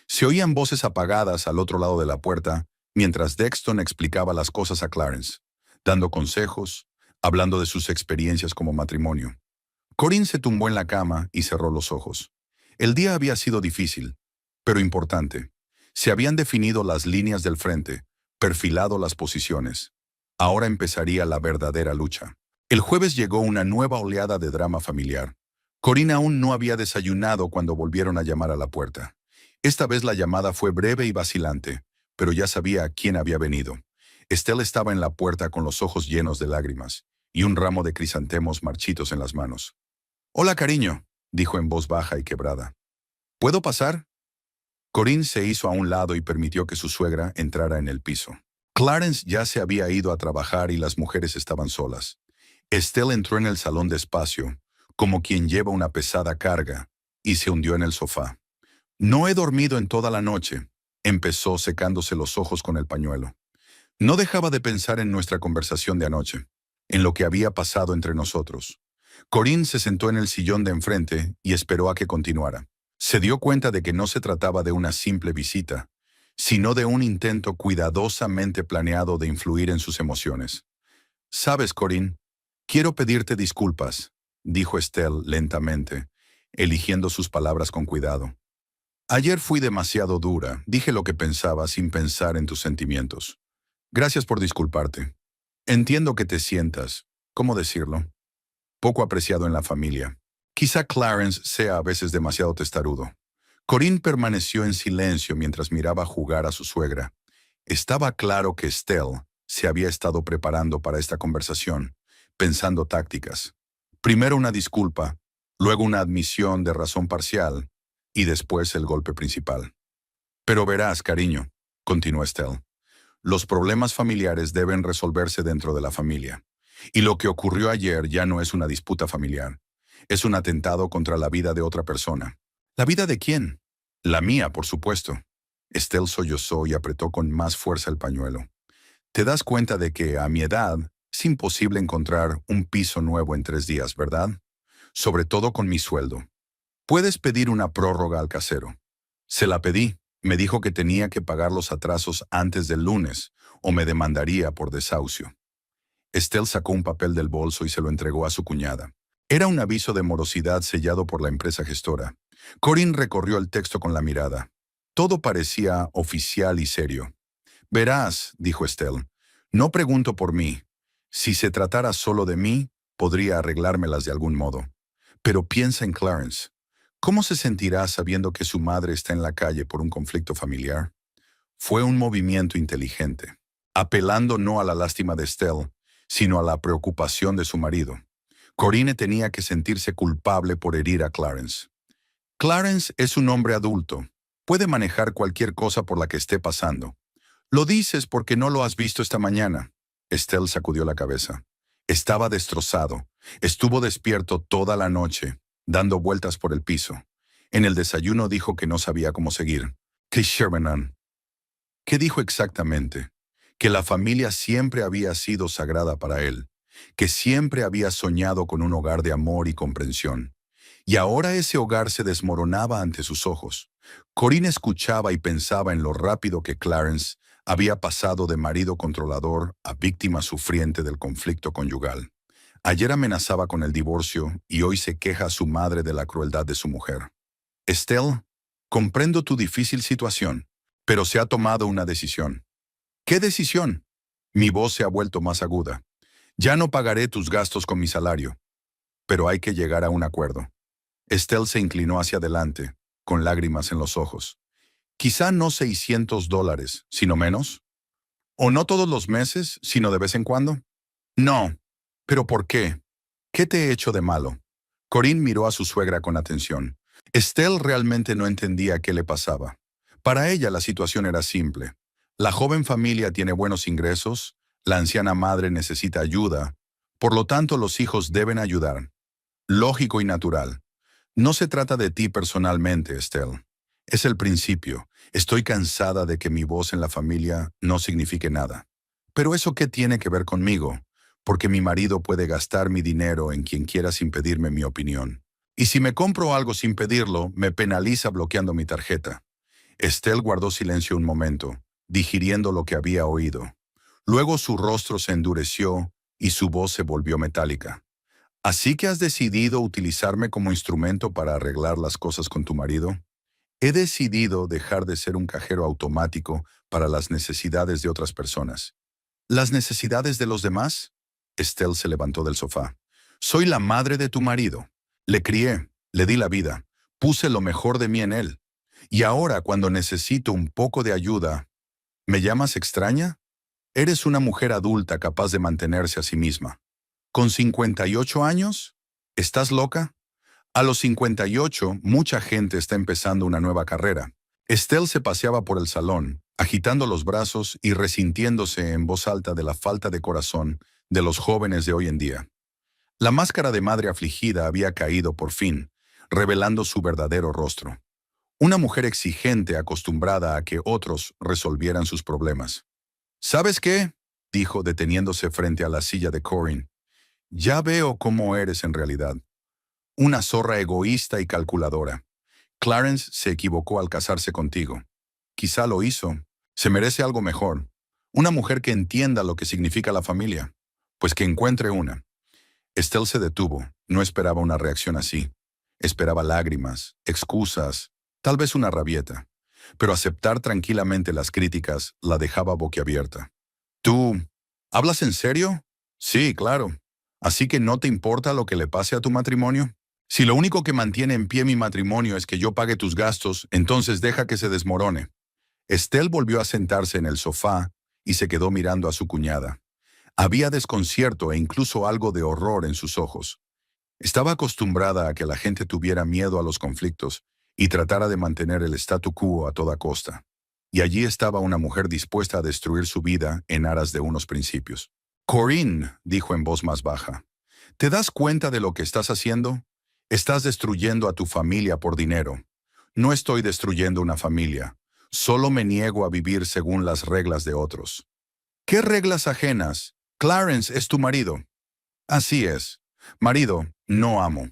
Se oían voces apagadas al otro lado de la puerta, mientras Dexton explicaba las cosas a Clarence, dando consejos, hablando de sus experiencias como matrimonio. Corinne se tumbó en la cama y cerró los ojos. El día había sido difícil, pero importante. Se habían definido las líneas del frente, perfilado las posiciones. Ahora empezaría la verdadera lucha. El jueves llegó una nueva oleada de drama familiar. Corinne aún no había desayunado cuando volvieron a llamar a la puerta. Esta vez la llamada fue breve y vacilante, pero ya sabía a quién había venido. Estelle estaba en la puerta con los ojos llenos de lágrimas y un ramo de crisantemos marchitos en las manos. «Hola, cariño», dijo en voz baja y quebrada. «¿Puedo pasar?» Corinne se hizo a un lado y permitió que su suegra entrara en el piso. Clarence ya se había ido a trabajar y las mujeres estaban solas. Estelle entró en el salón despacio, como quien lleva una pesada carga, y se hundió en el sofá. «No he dormido en toda la noche», empezó secándose los ojos con el pañuelo. No dejaba de pensar en nuestra conversación de anoche, en lo que había pasado entre nosotros. Corinne se sentó en el sillón de enfrente y esperó a que continuara. Se dio cuenta de que no se trataba de una simple visita, sino de un intento cuidadosamente planeado de influir en sus emociones. «Sabes, Corinne, quiero pedirte disculpas», dijo Estelle lentamente, eligiendo sus palabras con cuidado. «Ayer fui demasiado dura, dije lo que pensaba sin pensar en tus sentimientos. Gracias por disculparte. Entiendo que te sientas, ¿cómo decirlo?, poco apreciado en la familia. Quizá Clarence sea a veces demasiado testarudo». Corinne permaneció en silencio mientras miraba jugar a su suegra. Estaba claro que Estelle se había estado preparando para esta conversación, pensando tácticas. Primero una disculpa, luego una admisión de razón parcial, y después el golpe principal. «Pero verás, cariño», continuó Estelle, «los problemas familiares deben resolverse dentro de la familia. Y lo que ocurrió ayer ya no es una disputa familiar. Es un atentado contra la vida de otra persona». «¿La vida de quién?» «La mía, por supuesto». Estelle sollozó y apretó con más fuerza el pañuelo. «Te das cuenta de que, a mi edad, es imposible encontrar un piso nuevo en 3 días, ¿verdad? Sobre todo con mi sueldo. Puedes pedir una prórroga al casero». Se la pedí. Me dijo que tenía que pagar los atrasos antes del lunes, o me demandaría por desahucio. Estelle sacó un papel del bolso y se lo entregó a su cuñada. Era un aviso de morosidad sellado por la empresa gestora. Corinne recorrió el texto con la mirada. Todo parecía oficial y serio. «Verás», dijo Estelle, «no pregunto por mí. Si se tratara solo de mí, podría arreglármelas de algún modo. Pero piensa en Clarence. ¿Cómo se sentirá sabiendo que su madre está en la calle por un conflicto familiar?» Fue un movimiento inteligente, apelando no a la lástima de Estelle, sino a la preocupación de su marido. Corinne tenía que sentirse culpable por herir a Clarence. «Clarence es un hombre adulto. Puede manejar cualquier cosa por la que esté pasando. Lo dices porque no lo has visto esta mañana». Estelle sacudió la cabeza. Estaba destrozado. Estuvo despierto toda la noche, dando vueltas por el piso. En el desayuno dijo que no sabía cómo seguir. «¿Qué Shermanan?» ¿Qué dijo exactamente? Que la familia siempre había sido sagrada para él, que siempre había soñado con un hogar de amor y comprensión. Y ahora ese hogar se desmoronaba ante sus ojos. Corinne escuchaba y pensaba en lo rápido que Clarence había pasado de marido controlador a víctima sufriente del conflicto conyugal. Ayer amenazaba con el divorcio y hoy se queja a su madre de la crueldad de su mujer. «Estelle, comprendo tu difícil situación, pero se ha tomado una decisión». «¿Qué decisión?» Mi voz se ha vuelto más aguda. «Ya no pagaré tus gastos con mi salario. Pero hay que llegar a un acuerdo». Estelle se inclinó hacia adelante, con lágrimas en los ojos. Quizá no $600, sino menos. ¿O no todos los meses, sino de vez en cuando? No. ¿Pero por qué? ¿Qué te he hecho de malo? Corinne miró a su suegra con atención. Estelle realmente no entendía qué le pasaba. Para ella la situación era simple. La joven familia tiene buenos ingresos, la anciana madre necesita ayuda, por lo tanto los hijos deben ayudar. Lógico y natural. No se trata de ti personalmente, Estelle. Es el principio. Estoy cansada de que mi voz en la familia no signifique nada. Pero ¿eso qué tiene que ver conmigo? Porque mi marido puede gastar mi dinero en quien quiera sin pedirme mi opinión. Y si me compro algo sin pedirlo, me penaliza bloqueando mi tarjeta. Estelle guardó silencio un momento, digiriendo lo que había oído. Luego su rostro se endureció y su voz se volvió metálica. ¿Así que has decidido utilizarme como instrumento para arreglar las cosas con tu marido? He decidido dejar de ser un cajero automático para las necesidades de otras personas. ¿Las necesidades de los demás? Estelle se levantó del sofá. Soy la madre de tu marido. Le crié, le di la vida, puse lo mejor de mí en él. Y ahora, cuando necesito un poco de ayuda, ¿me llamas extraña? Eres una mujer adulta capaz de mantenerse a sí misma. ¿Con 58 años? ¿Estás loca? A los 58, mucha gente está empezando una nueva carrera. Estelle se paseaba por el salón, agitando los brazos y resintiéndose en voz alta de la falta de corazón de los jóvenes de hoy en día. La máscara de madre afligida había caído por fin, revelando su verdadero rostro. Una mujer exigente acostumbrada a que otros resolvieran sus problemas. ¿Sabes qué?, dijo deteniéndose frente a la silla de Corinne. Ya veo cómo eres en realidad. Una zorra egoísta y calculadora. Clarence se equivocó al casarse contigo. Quizá lo hizo. Se merece algo mejor. Una mujer que entienda lo que significa la familia. Pues que encuentre una. Estelle se detuvo. No esperaba una reacción así. Esperaba lágrimas, excusas, tal vez una rabieta. Pero aceptar tranquilamente las críticas la dejaba boquiabierta. ¿Tú hablas en serio? Sí, claro. ¿Así que no te importa lo que le pase a tu matrimonio? Si lo único que mantiene en pie mi matrimonio es que yo pague tus gastos, entonces deja que se desmorone. Estelle volvió a sentarse en el sofá y se quedó mirando a su cuñada. Había desconcierto e incluso algo de horror en sus ojos. Estaba acostumbrada a que la gente tuviera miedo a los conflictos y tratara de mantener el statu quo a toda costa. Y allí estaba una mujer dispuesta a destruir su vida en aras de unos principios. Corinne, dijo en voz más baja, ¿te das cuenta de lo que estás haciendo? Estás destruyendo a tu familia por dinero. No estoy destruyendo una familia. Solo me niego a vivir según las reglas de otros. ¿Qué reglas ajenas? Clarence es tu marido. Así es. Marido, no amo.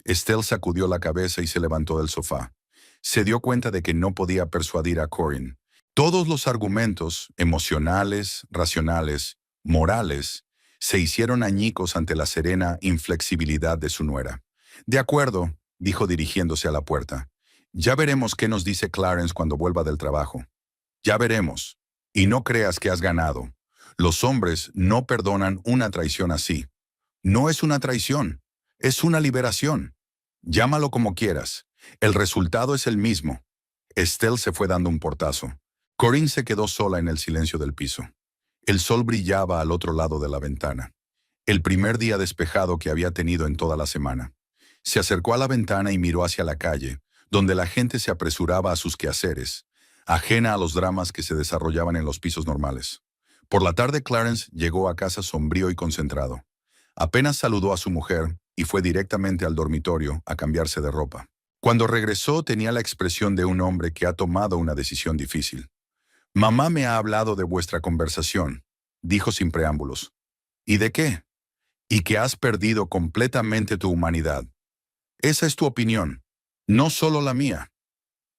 Estelle sacudió la cabeza y se levantó del sofá. Se dio cuenta de que no podía persuadir a Corinne. Todos los argumentos, emocionales, racionales, morales, se hicieron añicos ante la serena inflexibilidad de su nuera. De acuerdo, dijo dirigiéndose a la puerta. Ya veremos qué nos dice Clarence cuando vuelva del trabajo. Ya veremos. Y no creas que has ganado. Los hombres no perdonan una traición así. No es una traición, es una liberación. Llámalo como quieras. El resultado es el mismo. Estelle se fue dando un portazo. Corinne se quedó sola en el silencio del piso. El sol brillaba al otro lado de la ventana. El primer día despejado que había tenido en toda la semana. Se acercó a la ventana y miró hacia la calle, donde la gente se apresuraba a sus quehaceres, ajena a los dramas que se desarrollaban en los pisos normales. Por la tarde Clarence llegó a casa sombrío y concentrado. Apenas saludó a su mujer y fue directamente al dormitorio a cambiarse de ropa. Cuando regresó tenía la expresión de un hombre que ha tomado una decisión difícil. «Mamá me ha hablado de vuestra conversación», dijo sin preámbulos. «¿Y de qué?» «Y que has perdido completamente tu humanidad. Esa es tu opinión, no solo la mía.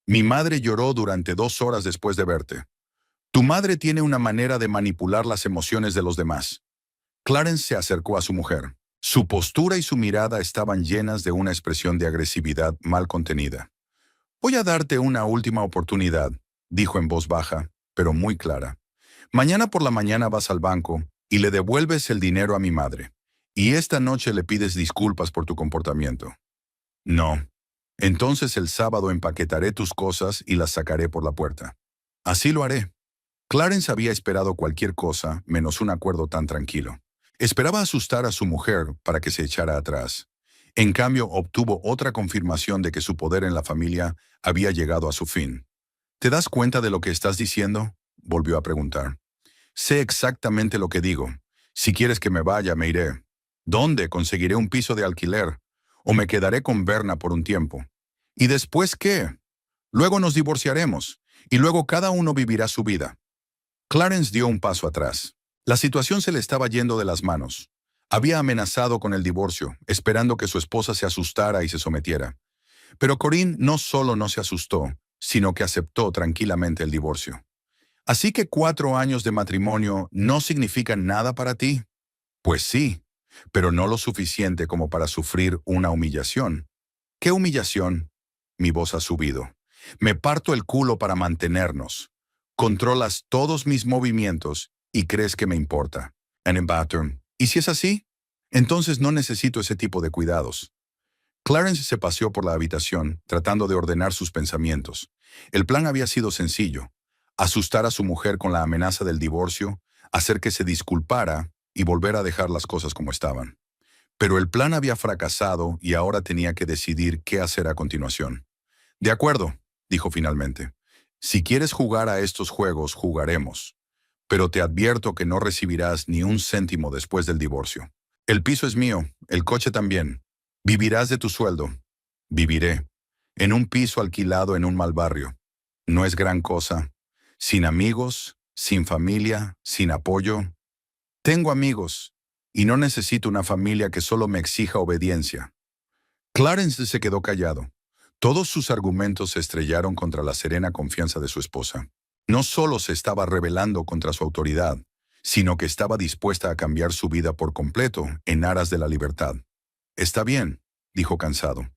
Mi madre lloró durante 2 horas después de verte. Tu madre tiene una manera de manipular las emociones de los demás». Clarence se acercó a su mujer. Su postura y su mirada estaban llenas de una expresión de agresividad mal contenida. «Voy a darte una última oportunidad», dijo en voz baja, pero muy clara. «Mañana por la mañana vas al banco y le devuelves el dinero a mi madre. Y esta noche le pides disculpas por tu comportamiento». «No, Entonces el sábado empaquetaré tus cosas y las sacaré por la puerta. Así lo haré. Clarence había esperado cualquier cosa menos un acuerdo tan tranquilo. Esperaba asustar a su mujer para que se echara atrás. En cambio, obtuvo otra confirmación de que su poder en la familia había llegado a su fin. ¿Te das cuenta de lo que estás diciendo?, volvió a preguntar. Sé exactamente lo que digo. Si quieres que me vaya, me iré. ¿Dónde? Conseguiré un piso de alquiler. O me quedaré con Berna por un tiempo. ¿Y después qué? Luego nos divorciaremos. Y luego cada uno vivirá su vida. Clarence dio un paso atrás. La situación se le estaba yendo de las manos. Había amenazado con el divorcio, esperando que su esposa se asustara y se sometiera. Pero Corinne no solo no se asustó, sino que aceptó tranquilamente el divorcio. ¿Así que 4 años de matrimonio no significan nada para ti? Pues sí, pero no lo suficiente como para sufrir una humillación. ¿Qué humillación? Mi voz ha subido. Me parto el culo para mantenernos. Controlas todos mis movimientos y crees que me importa. En bathroom. ¿Y si es así? Entonces no necesito ese tipo de cuidados. Clarence se paseó por la habitación, tratando de ordenar sus pensamientos. El plan había sido sencillo: asustar a su mujer con la amenaza del divorcio, hacer que se disculpara y volver a dejar las cosas como estaban. Pero el plan había fracasado y ahora tenía que decidir qué hacer a continuación. De acuerdo, dijo finalmente. Si quieres jugar a estos juegos, jugaremos. Pero te advierto que no recibirás ni un céntimo después del divorcio. El piso es mío, el coche también. Vivirás de tu sueldo. Viviré. En un piso alquilado en un mal barrio. No es gran cosa. Sin amigos, sin familia, sin apoyo. Tengo amigos, y no necesito una familia que solo me exija obediencia. Clarence se quedó callado. Todos sus argumentos se estrellaron contra la serena confianza de su esposa. No solo se estaba rebelando contra su autoridad, sino que estaba dispuesta a cambiar su vida por completo en aras de la libertad. Está bien, dijo cansado.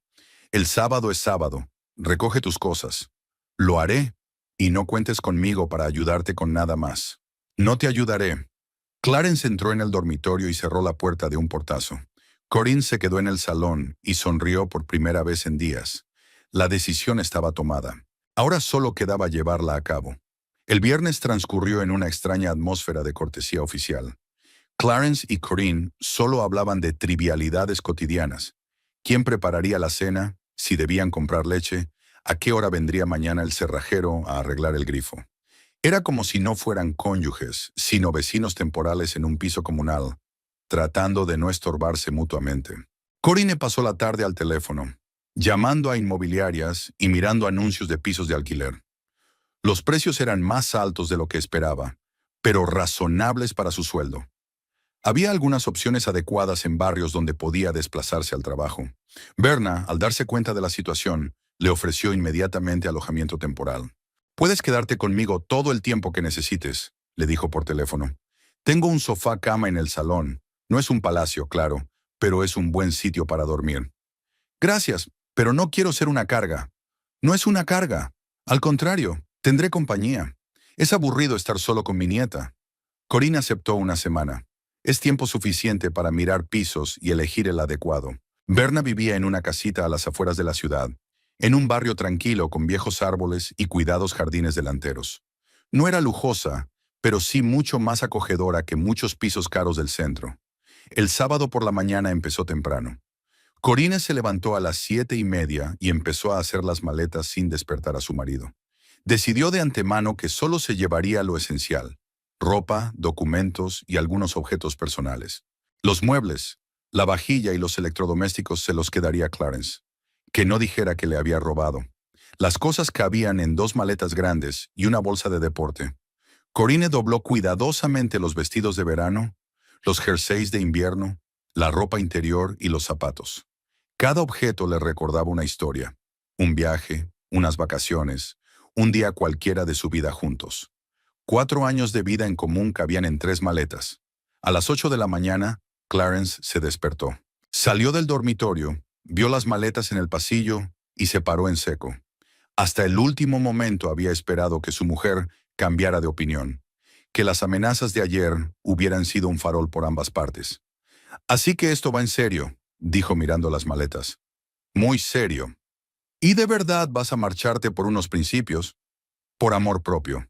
El sábado es sábado. Recoge tus cosas. Lo haré, y no cuentes conmigo para ayudarte con nada más. No te ayudaré. Clarence entró en el dormitorio y cerró la puerta de un portazo. Corinne se quedó en el salón y sonrió por primera vez en días. La decisión estaba tomada. Ahora solo quedaba llevarla a cabo. El viernes transcurrió en una extraña atmósfera de cortesía oficial. Clarence y Corinne solo hablaban de trivialidades cotidianas. ¿Quién prepararía la cena? ¿Si debían comprar leche? ¿A qué hora vendría mañana el cerrajero a arreglar el grifo? Era como si no fueran cónyuges, sino vecinos temporales en un piso comunal, tratando de no estorbarse mutuamente. Corinne pasó la tarde al teléfono, llamando a inmobiliarias y mirando anuncios de pisos de alquiler. Los precios eran más altos de lo que esperaba, pero razonables para su sueldo. Había algunas opciones adecuadas en barrios donde podía desplazarse al trabajo. Berna, al darse cuenta de la situación, le ofreció inmediatamente alojamiento temporal. «Puedes quedarte conmigo todo el tiempo que necesites», le dijo por teléfono. «Tengo un sofá-cama en el salón. No es un palacio, claro, pero es un buen sitio para dormir». «Gracias, pero no quiero ser una carga». «No es una carga. Al contrario, tendré compañía. Es aburrido estar solo con mi nieta». Corinne aceptó una semana. Es tiempo suficiente para mirar pisos y elegir el adecuado. Berna vivía en una casita a las afueras de la ciudad, en un barrio tranquilo con viejos árboles y cuidados jardines delanteros. No era lujosa, pero sí mucho más acogedora que muchos pisos caros del centro. El sábado por la mañana empezó temprano. Corinne se levantó a las 7:30 y empezó a hacer las maletas sin despertar a su marido. Decidió de antemano que solo se llevaría lo esencial: ropa, documentos y algunos objetos personales. Los muebles, la vajilla y los electrodomésticos se los quedaría Clarence. Que no dijera que le había robado. Las cosas cabían en 2 maletas grandes y una bolsa de deporte. Corinne dobló cuidadosamente los vestidos de verano, los jerseys de invierno, la ropa interior y los zapatos. Cada objeto le recordaba una historia: un viaje, unas vacaciones, un día cualquiera de su vida juntos. 4 años de vida en común cabían en 3 maletas. A las 8 de la mañana, Clarence se despertó. Salió del dormitorio, vio las maletas en el pasillo y se paró en seco. Hasta el último momento había esperado que su mujer cambiara de opinión, que las amenazas de ayer hubieran sido un farol por ambas partes. «Así que esto va en serio», dijo mirando las maletas. «Muy serio». ¿Y de verdad vas a marcharte por unos principios? Por amor propio.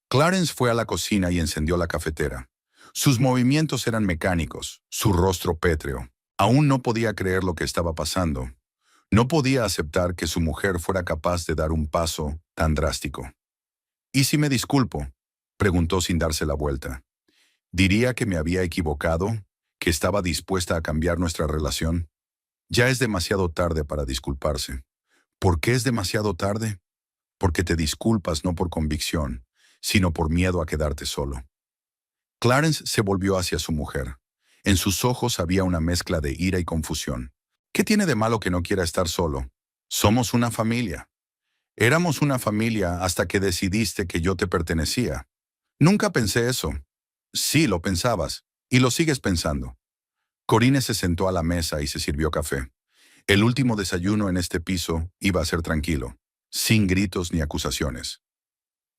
Clarence fue a la cocina y encendió la cafetera. Sus movimientos eran mecánicos, su rostro pétreo. Aún no podía creer lo que estaba pasando. No podía aceptar que su mujer fuera capaz de dar un paso tan drástico. ¿Y si me disculpo?, preguntó sin darse la vuelta. ¿Diría que me había equivocado? ¿Que estaba dispuesta a cambiar nuestra relación? Ya es demasiado tarde para disculparse. ¿Por qué es demasiado tarde? Porque te disculpas no por convicción, sino por miedo a quedarte solo. Clarence se volvió hacia su mujer. En sus ojos había una mezcla de ira y confusión. ¿Qué tiene de malo que no quiera estar solo? Somos una familia. Éramos una familia hasta que decidiste que yo te pertenecía. Nunca pensé eso. Sí, lo pensabas, y lo sigues pensando. Corinne se sentó a la mesa y se sirvió café. El último desayuno en este piso iba a ser tranquilo, sin gritos ni acusaciones.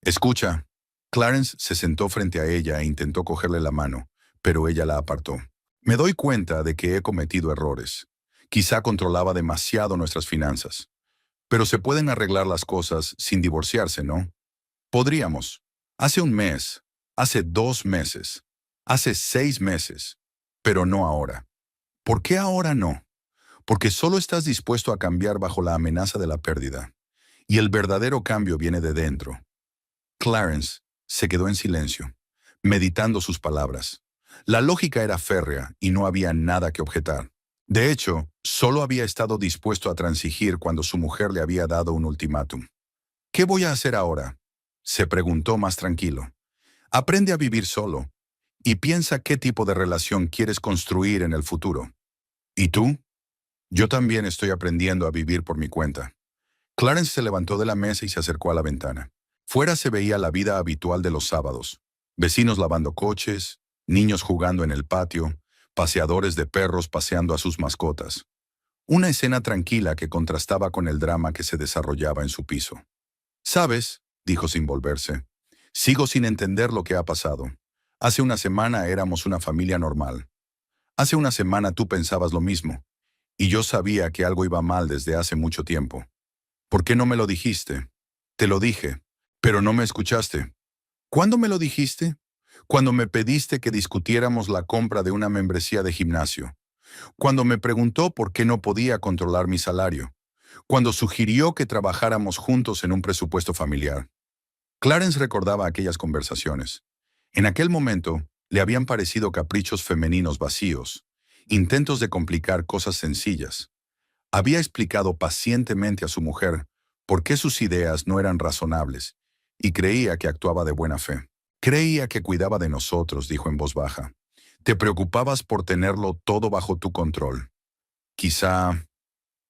Escucha. Clarence se sentó frente a ella e intentó cogerle la mano, pero ella la apartó. Me doy cuenta de que he cometido errores. Quizá controlaba demasiado nuestras finanzas. Pero se pueden arreglar las cosas sin divorciarse, ¿no? Podríamos. Hace un mes, hace 2 meses, hace 6 meses, pero no ahora. ¿Por qué ahora no? Porque solo estás dispuesto a cambiar bajo la amenaza de la pérdida. Y el verdadero cambio viene de dentro. Clarence se quedó en silencio, meditando sus palabras. La lógica era férrea y no había nada que objetar. De hecho, solo había estado dispuesto a transigir cuando su mujer le había dado un ultimátum. ¿Qué voy a hacer ahora?, se preguntó más tranquilo. Aprende a vivir solo y piensa qué tipo de relación quieres construir en el futuro. ¿Y tú? Yo también estoy aprendiendo a vivir por mi cuenta. Clarence se levantó de la mesa y se acercó a la ventana. Fuera se veía la vida habitual de los sábados. Vecinos lavando coches, niños jugando en el patio, paseadores de perros paseando a sus mascotas. Una escena tranquila que contrastaba con el drama que se desarrollaba en su piso. «¿Sabes?», dijo sin volverse. «Sigo sin entender lo que ha pasado. Hace una semana éramos una familia normal. Hace una semana tú pensabas lo mismo. Y yo sabía que algo iba mal desde hace mucho tiempo. ¿Por qué no me lo dijiste? Te lo dije, pero no me escuchaste. ¿Cuándo me lo dijiste? Cuando me pediste que discutiéramos la compra de una membresía de gimnasio. Cuando me preguntó por qué no podía controlar mi salario. Cuando sugirió que trabajáramos juntos en un presupuesto familiar. Clarence recordaba aquellas conversaciones. En aquel momento, le habían parecido caprichos femeninos vacíos, intentos de complicar cosas sencillas. Había explicado pacientemente a su mujer por qué sus ideas no eran razonables, y creía que actuaba de buena fe. Creía que cuidaba de nosotros, dijo en voz baja. Te preocupabas por tenerlo todo bajo tu control. Quizá,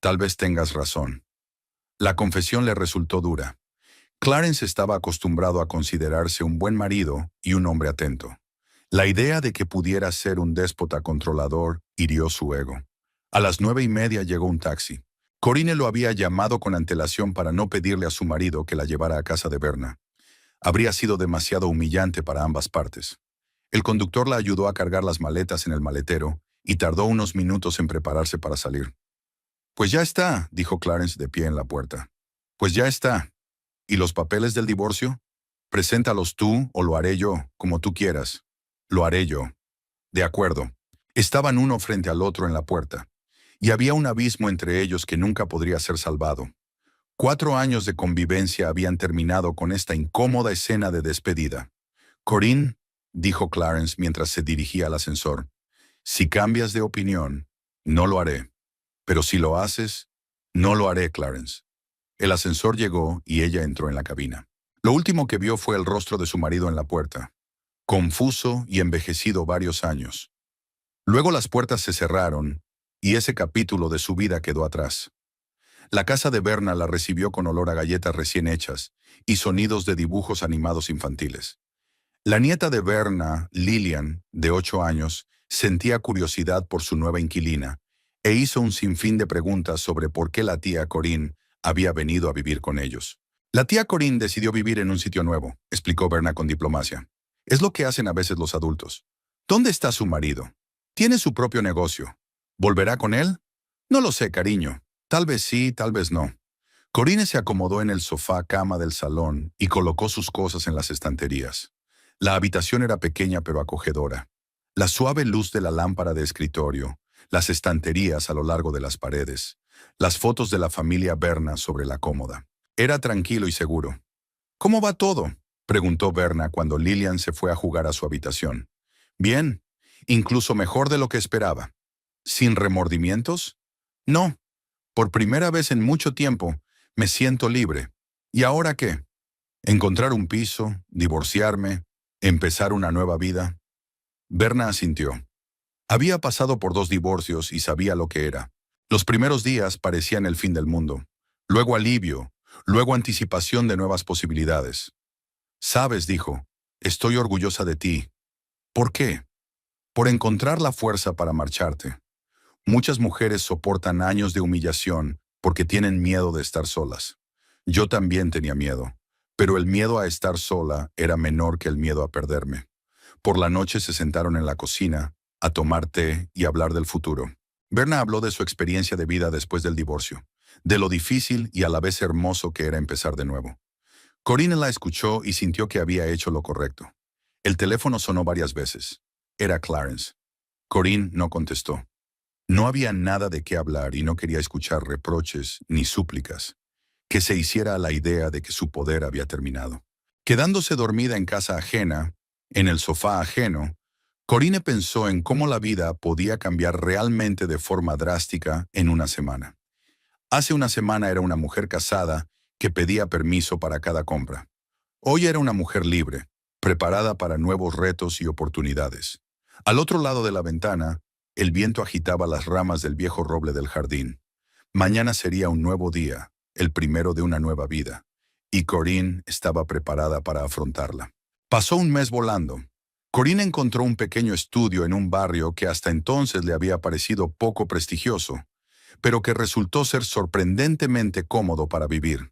tal vez tengas razón. La confesión le resultó dura. Clarence estaba acostumbrado a considerarse un buen marido y un hombre atento. La idea de que pudiera ser un déspota controlador hirió su ego. A las 9:30 llegó un taxi. Corinne lo había llamado con antelación para no pedirle a su marido que la llevara a casa de Berna. Habría sido demasiado humillante para ambas partes. El conductor la ayudó a cargar las maletas en el maletero y tardó unos minutos en prepararse para salir. «Pues ya está», dijo Clarence de pie en la puerta. «Pues ya está. ¿Y los papeles del divorcio? Preséntalos tú o lo haré yo, como tú quieras». «Lo haré yo». «De acuerdo». Estaban uno frente al otro en la puerta, y había un abismo entre ellos que nunca podría ser salvado. 4 años de convivencia habían terminado con esta incómoda escena de despedida. «Corinne», dijo Clarence mientras se dirigía al ascensor, «si cambias de opinión, no lo haré. Pero si lo haces, no lo haré, Clarence». El ascensor llegó y ella entró en la cabina. Lo último que vio fue el rostro de su marido en la puerta, confuso y envejecido varios años. Luego las puertas se cerraron y ese capítulo de su vida quedó atrás. La casa de Berna la recibió con olor a galletas recién hechas y sonidos de dibujos animados infantiles. La nieta de Berna, Lillian, de 8 años, sentía curiosidad por su nueva inquilina e hizo un sinfín de preguntas sobre por qué la tía Corinne había venido a vivir con ellos. La tía Corinne decidió vivir en un sitio nuevo, explicó Berna con diplomacia. Es lo que hacen a veces los adultos. ¿Dónde está su marido? Tiene su propio negocio. ¿Volverá con él? No lo sé, cariño. Tal vez sí, tal vez no. Corinne se acomodó en el sofá cama del salón y colocó sus cosas en las estanterías. La habitación era pequeña pero acogedora. La suave luz de la lámpara de escritorio, las estanterías a lo largo de las paredes, las fotos de la familia Berna sobre la cómoda. Era tranquilo y seguro. ¿Cómo va todo?, preguntó Berna cuando Lillian se fue a jugar a su habitación. Bien, incluso mejor de lo que esperaba. ¿Sin remordimientos? No. Por primera vez en mucho tiempo, me siento libre. ¿Y ahora qué? ¿Encontrar un piso, divorciarme, empezar una nueva vida? Berna asintió. Había pasado por 2 divorcios y sabía lo que era. Los primeros días parecían el fin del mundo. Luego alivio, luego anticipación de nuevas posibilidades. Sabes, dijo, estoy orgullosa de ti. ¿Por qué? Por encontrar la fuerza para marcharte. Muchas mujeres soportan años de humillación porque tienen miedo de estar solas. Yo también tenía miedo, pero el miedo a estar sola era menor que el miedo a perderme. Por la noche se sentaron en la cocina, a tomar té y hablar del futuro. Berna habló de su experiencia de vida después del divorcio, de lo difícil y a la vez hermoso que era empezar de nuevo. Corinne la escuchó y sintió que había hecho lo correcto. El teléfono sonó varias veces. Era Clarence. Corinne no contestó. No había nada de qué hablar y no quería escuchar reproches ni súplicas. Que se hiciera a la idea de que su poder había terminado. Quedándose dormida en casa ajena, en el sofá ajeno, Corinne pensó en cómo la vida podía cambiar realmente de forma drástica en una semana. Hace una semana era una mujer casada que pedía permiso para cada compra. Hoy era una mujer libre, preparada para nuevos retos y oportunidades. Al otro lado de la ventana, el viento agitaba las ramas del viejo roble del jardín. Mañana sería un nuevo día, el primero de una nueva vida, y Corinne estaba preparada para afrontarla. Pasó un mes volando. Corinne encontró un pequeño estudio en un barrio que hasta entonces le había parecido poco prestigioso, pero que resultó ser sorprendentemente cómodo para vivir.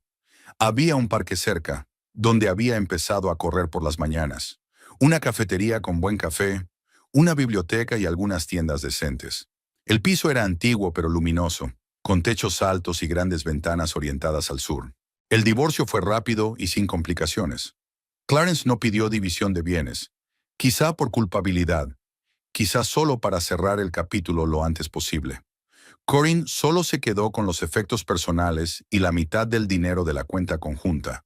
Había un parque cerca, donde había empezado a correr por las mañanas, una cafetería con buen café, una biblioteca y algunas tiendas decentes. El piso era antiguo pero luminoso, con techos altos y grandes ventanas orientadas al sur. El divorcio fue rápido y sin complicaciones. Clarence no pidió división de bienes, quizá por culpabilidad, quizá solo para cerrar el capítulo lo antes posible. Corinne solo se quedó con los efectos personales y la mitad del dinero de la cuenta conjunta,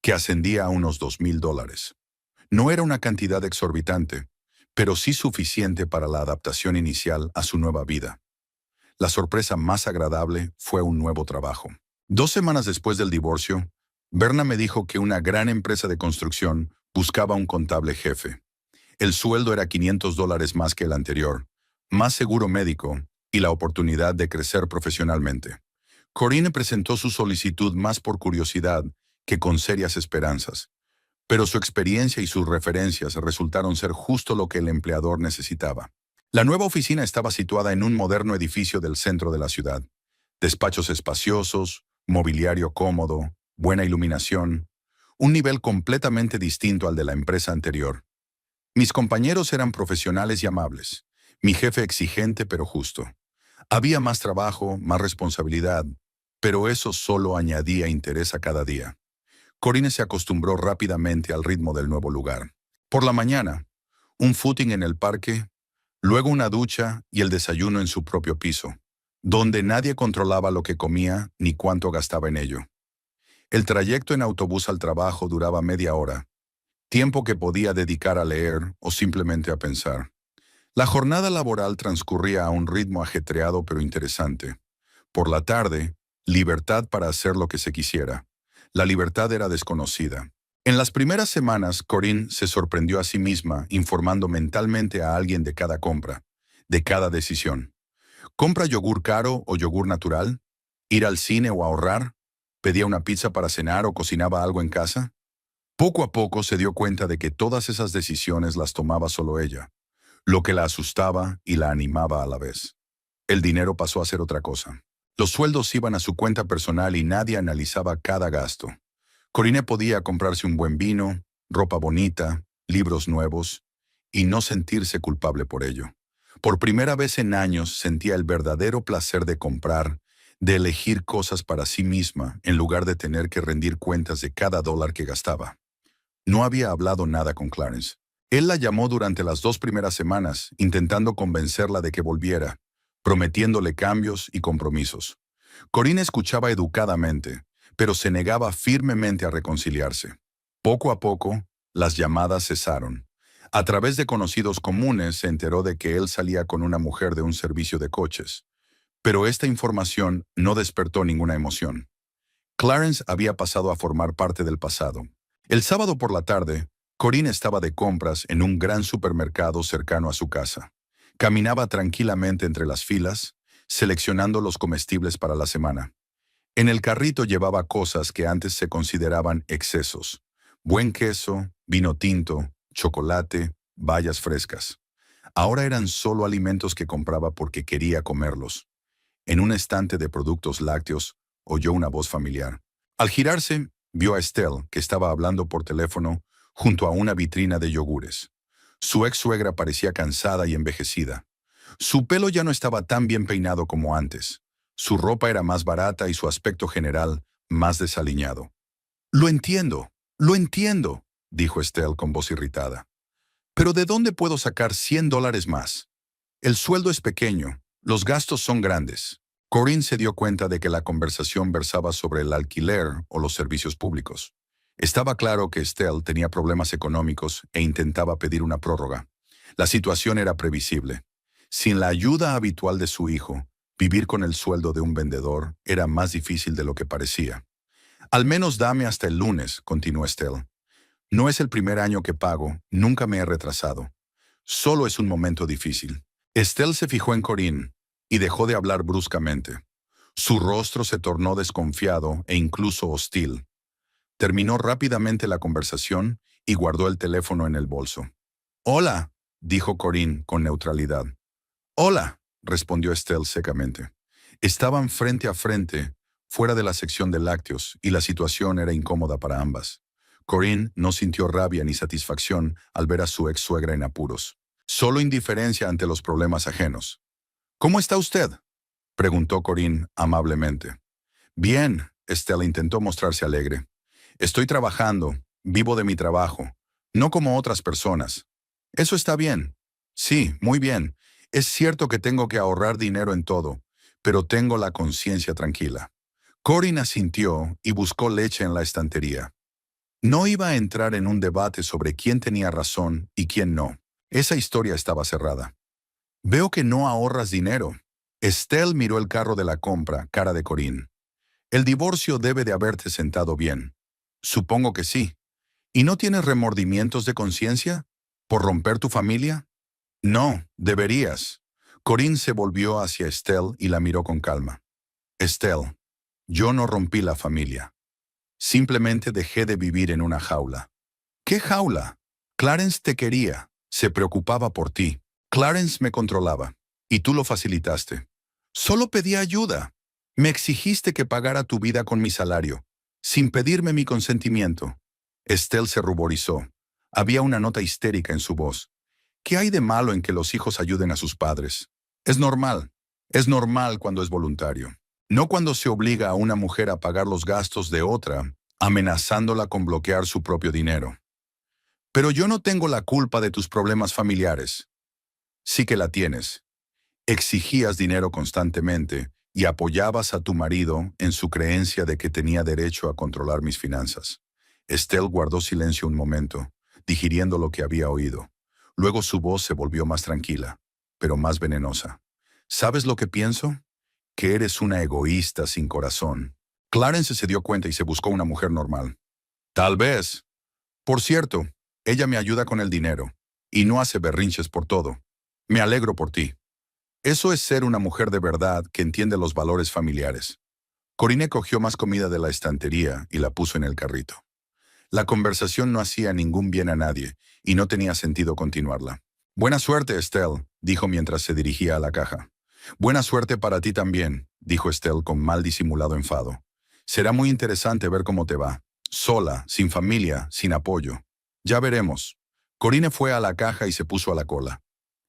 que ascendía a unos $2,000. No era una cantidad exorbitante, pero sí suficiente para la adaptación inicial a su nueva vida. La sorpresa más agradable fue un nuevo trabajo. 2 semanas después del divorcio, Berna me dijo que una gran empresa de construcción buscaba un contable jefe. El sueldo era $500 más que el anterior, más seguro médico y la oportunidad de crecer profesionalmente. Corinne presentó su solicitud más por curiosidad que con serias esperanzas, pero su experiencia y sus referencias resultaron ser justo lo que el empleador necesitaba. La nueva oficina estaba situada en un moderno edificio del centro de la ciudad. Despachos espaciosos, mobiliario cómodo, buena iluminación, un nivel completamente distinto al de la empresa anterior. Mis compañeros eran profesionales y amables, mi jefe exigente pero justo. Había más trabajo, más responsabilidad, pero eso solo añadía interés a cada día. Corinne se acostumbró rápidamente al ritmo del nuevo lugar. Por la mañana, un footing en el parque, luego una ducha y el desayuno en su propio piso, donde nadie controlaba lo que comía ni cuánto gastaba en ello. El trayecto en autobús al trabajo duraba media hora, tiempo que podía dedicar a leer o simplemente a pensar. La jornada laboral transcurría a un ritmo ajetreado pero interesante. Por la tarde, libertad para hacer lo que se quisiera. La libertad era desconocida. En las primeras semanas, Corinne se sorprendió a sí misma informando mentalmente a alguien de cada compra, de cada decisión. ¿Compra yogur caro o yogur natural? ¿Ir al cine o ahorrar? ¿Pedía una pizza para cenar o cocinaba algo en casa? Poco a poco se dio cuenta de que todas esas decisiones las tomaba solo ella, lo que la asustaba y la animaba a la vez. El dinero pasó a ser otra cosa. Los sueldos iban a su cuenta personal y nadie analizaba cada gasto. Corinne podía comprarse un buen vino, ropa bonita, libros nuevos, y no sentirse culpable por ello. Por primera vez en años sentía el verdadero placer de comprar, de elegir cosas para sí misma en lugar de tener que rendir cuentas de cada dólar que gastaba. No había hablado nada con Clarence. Él la llamó durante las 2 primeras semanas, intentando convencerla de que volviera, prometiéndole cambios y compromisos. Corinne escuchaba educadamente, pero se negaba firmemente a reconciliarse. Poco a poco, las llamadas cesaron. A través de conocidos comunes se enteró de que él salía con una mujer de un servicio de coches. Pero esta información no despertó ninguna emoción. Clarence había pasado a formar parte del pasado. El sábado por la tarde, Corinne estaba de compras en un gran supermercado cercano a su casa. Caminaba tranquilamente entre las filas, seleccionando los comestibles para la semana. En el carrito llevaba cosas que antes se consideraban excesos: buen queso, vino tinto, chocolate, bayas frescas. Ahora eran solo alimentos que compraba porque quería comerlos. En un estante de productos lácteos, oyó una voz familiar. Al girarse, vio a Estelle, que estaba hablando por teléfono junto a una vitrina de yogures. Su ex suegra parecía cansada y envejecida. Su pelo ya no estaba tan bien peinado como antes. Su ropa era más barata y su aspecto general más desaliñado. Lo entiendo, dijo Estelle con voz irritada. Pero ¿de dónde puedo sacar $100 más? El sueldo es pequeño, los gastos son grandes. Corinne se dio cuenta de que la conversación versaba sobre el alquiler o los servicios públicos. Estaba claro que Estelle tenía problemas económicos e intentaba pedir una prórroga. La situación era previsible. Sin la ayuda habitual de su hijo, vivir con el sueldo de un vendedor era más difícil de lo que parecía. Al menos dame hasta el lunes, continuó Estelle. No es el primer año que pago, nunca me he retrasado. Solo es un momento difícil. Estelle se fijó en Corinne y dejó de hablar bruscamente. Su rostro se tornó desconfiado e incluso hostil. Terminó rápidamente la conversación y guardó el teléfono en el bolso. «Hola», dijo Corinne con neutralidad. «Hola», respondió Estelle secamente. Estaban frente a frente, fuera de la sección de lácteos, y la situación era incómoda para ambas. Corinne no sintió rabia ni satisfacción al ver a su ex suegra en apuros. Solo indiferencia ante los problemas ajenos. «¿Cómo está usted?», preguntó Corinne amablemente. «Bien», Estelle intentó mostrarse alegre. «Estoy trabajando, vivo de mi trabajo, no como otras personas». «Eso está bien». «Sí, muy bien. Es cierto que tengo que ahorrar dinero en todo, pero tengo la conciencia tranquila». Corinne asintió y buscó leche en la estantería. No iba a entrar en un debate sobre quién tenía razón y quién no. Esa historia estaba cerrada. «Veo que no ahorras dinero». Estelle miró el carro de la compra, cara de Corinne. «El divorcio debe de haberte sentado bien». «Supongo que sí». «¿Y no tienes remordimientos de conciencia? ¿Por romper tu familia?» «No, deberías». Corinne se volvió hacia Estelle y la miró con calma. «Estelle, yo no rompí la familia. Simplemente dejé de vivir en una jaula». «¿Qué jaula?» «Clarence te quería, se preocupaba por ti. Clarence me controlaba, y tú lo facilitaste. Solo pedí ayuda. Me exigiste que pagara tu vida con mi salario, sin pedirme mi consentimiento». Estelle se ruborizó. Había una nota histérica en su voz. ¿Qué hay de malo en que los hijos ayuden a sus padres? Es normal. Es normal cuando es voluntario. No cuando se obliga a una mujer a pagar los gastos de otra, amenazándola con bloquear su propio dinero. «Pero yo no tengo la culpa de tus problemas familiares». «Sí que la tienes. Exigías dinero constantemente y apoyabas a tu marido en su creencia de que tenía derecho a controlar mis finanzas». Estelle guardó silencio un momento, digiriendo lo que había oído. Luego su voz se volvió más tranquila, pero más venenosa. «¿Sabes lo que pienso? Que eres una egoísta sin corazón». Clarence se dio cuenta y se buscó una mujer normal. «Tal vez. Por cierto, ella me ayuda con el dinero y no hace berrinches por todo. Me alegro por ti. Eso es ser una mujer de verdad que entiende los valores familiares». Corinne cogió más comida de la estantería y la puso en el carrito. La conversación no hacía ningún bien a nadie y no tenía sentido continuarla. «Buena suerte, Estelle», dijo mientras se dirigía a la caja. «Buena suerte para ti también», dijo Estelle con mal disimulado enfado. «Será muy interesante ver cómo te va. Sola, sin familia, sin apoyo. Ya veremos». Corinne fue a la caja y se puso a la cola.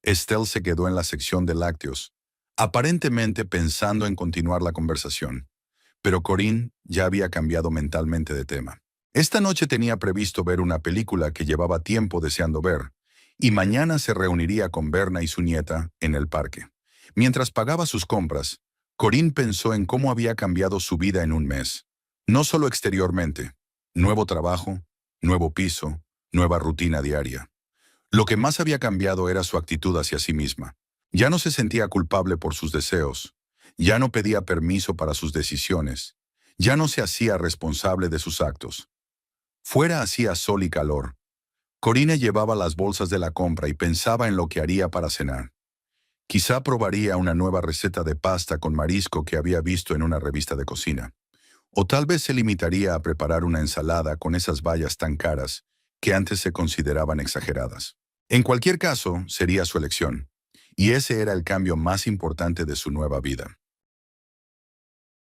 Estelle se quedó en la sección de lácteos. aparentemente pensando en continuar la conversación. Pero Corinne ya había cambiado mentalmente de tema. Esta noche tenía previsto ver una película que llevaba tiempo deseando ver, y mañana se reuniría con Berna y su nieta en el parque. Mientras pagaba sus compras, Corinne pensó en cómo había cambiado su vida en un mes. No solo exteriormente, nuevo trabajo, nuevo piso, nueva rutina diaria. Lo que más había cambiado era su actitud hacia sí misma. Ya no se sentía culpable por sus deseos, ya no pedía permiso para sus decisiones, ya no se hacía responsable de sus actos. Fuera hacía sol y calor. Corinne llevaba las bolsas de la compra y pensaba en lo que haría para cenar. Quizá probaría una nueva receta de pasta con marisco que había visto en una revista de cocina. O tal vez se limitaría a preparar una ensalada con esas bayas tan caras que antes se consideraban exageradas. En cualquier caso, sería su elección. Y ese era el cambio más importante de su nueva vida.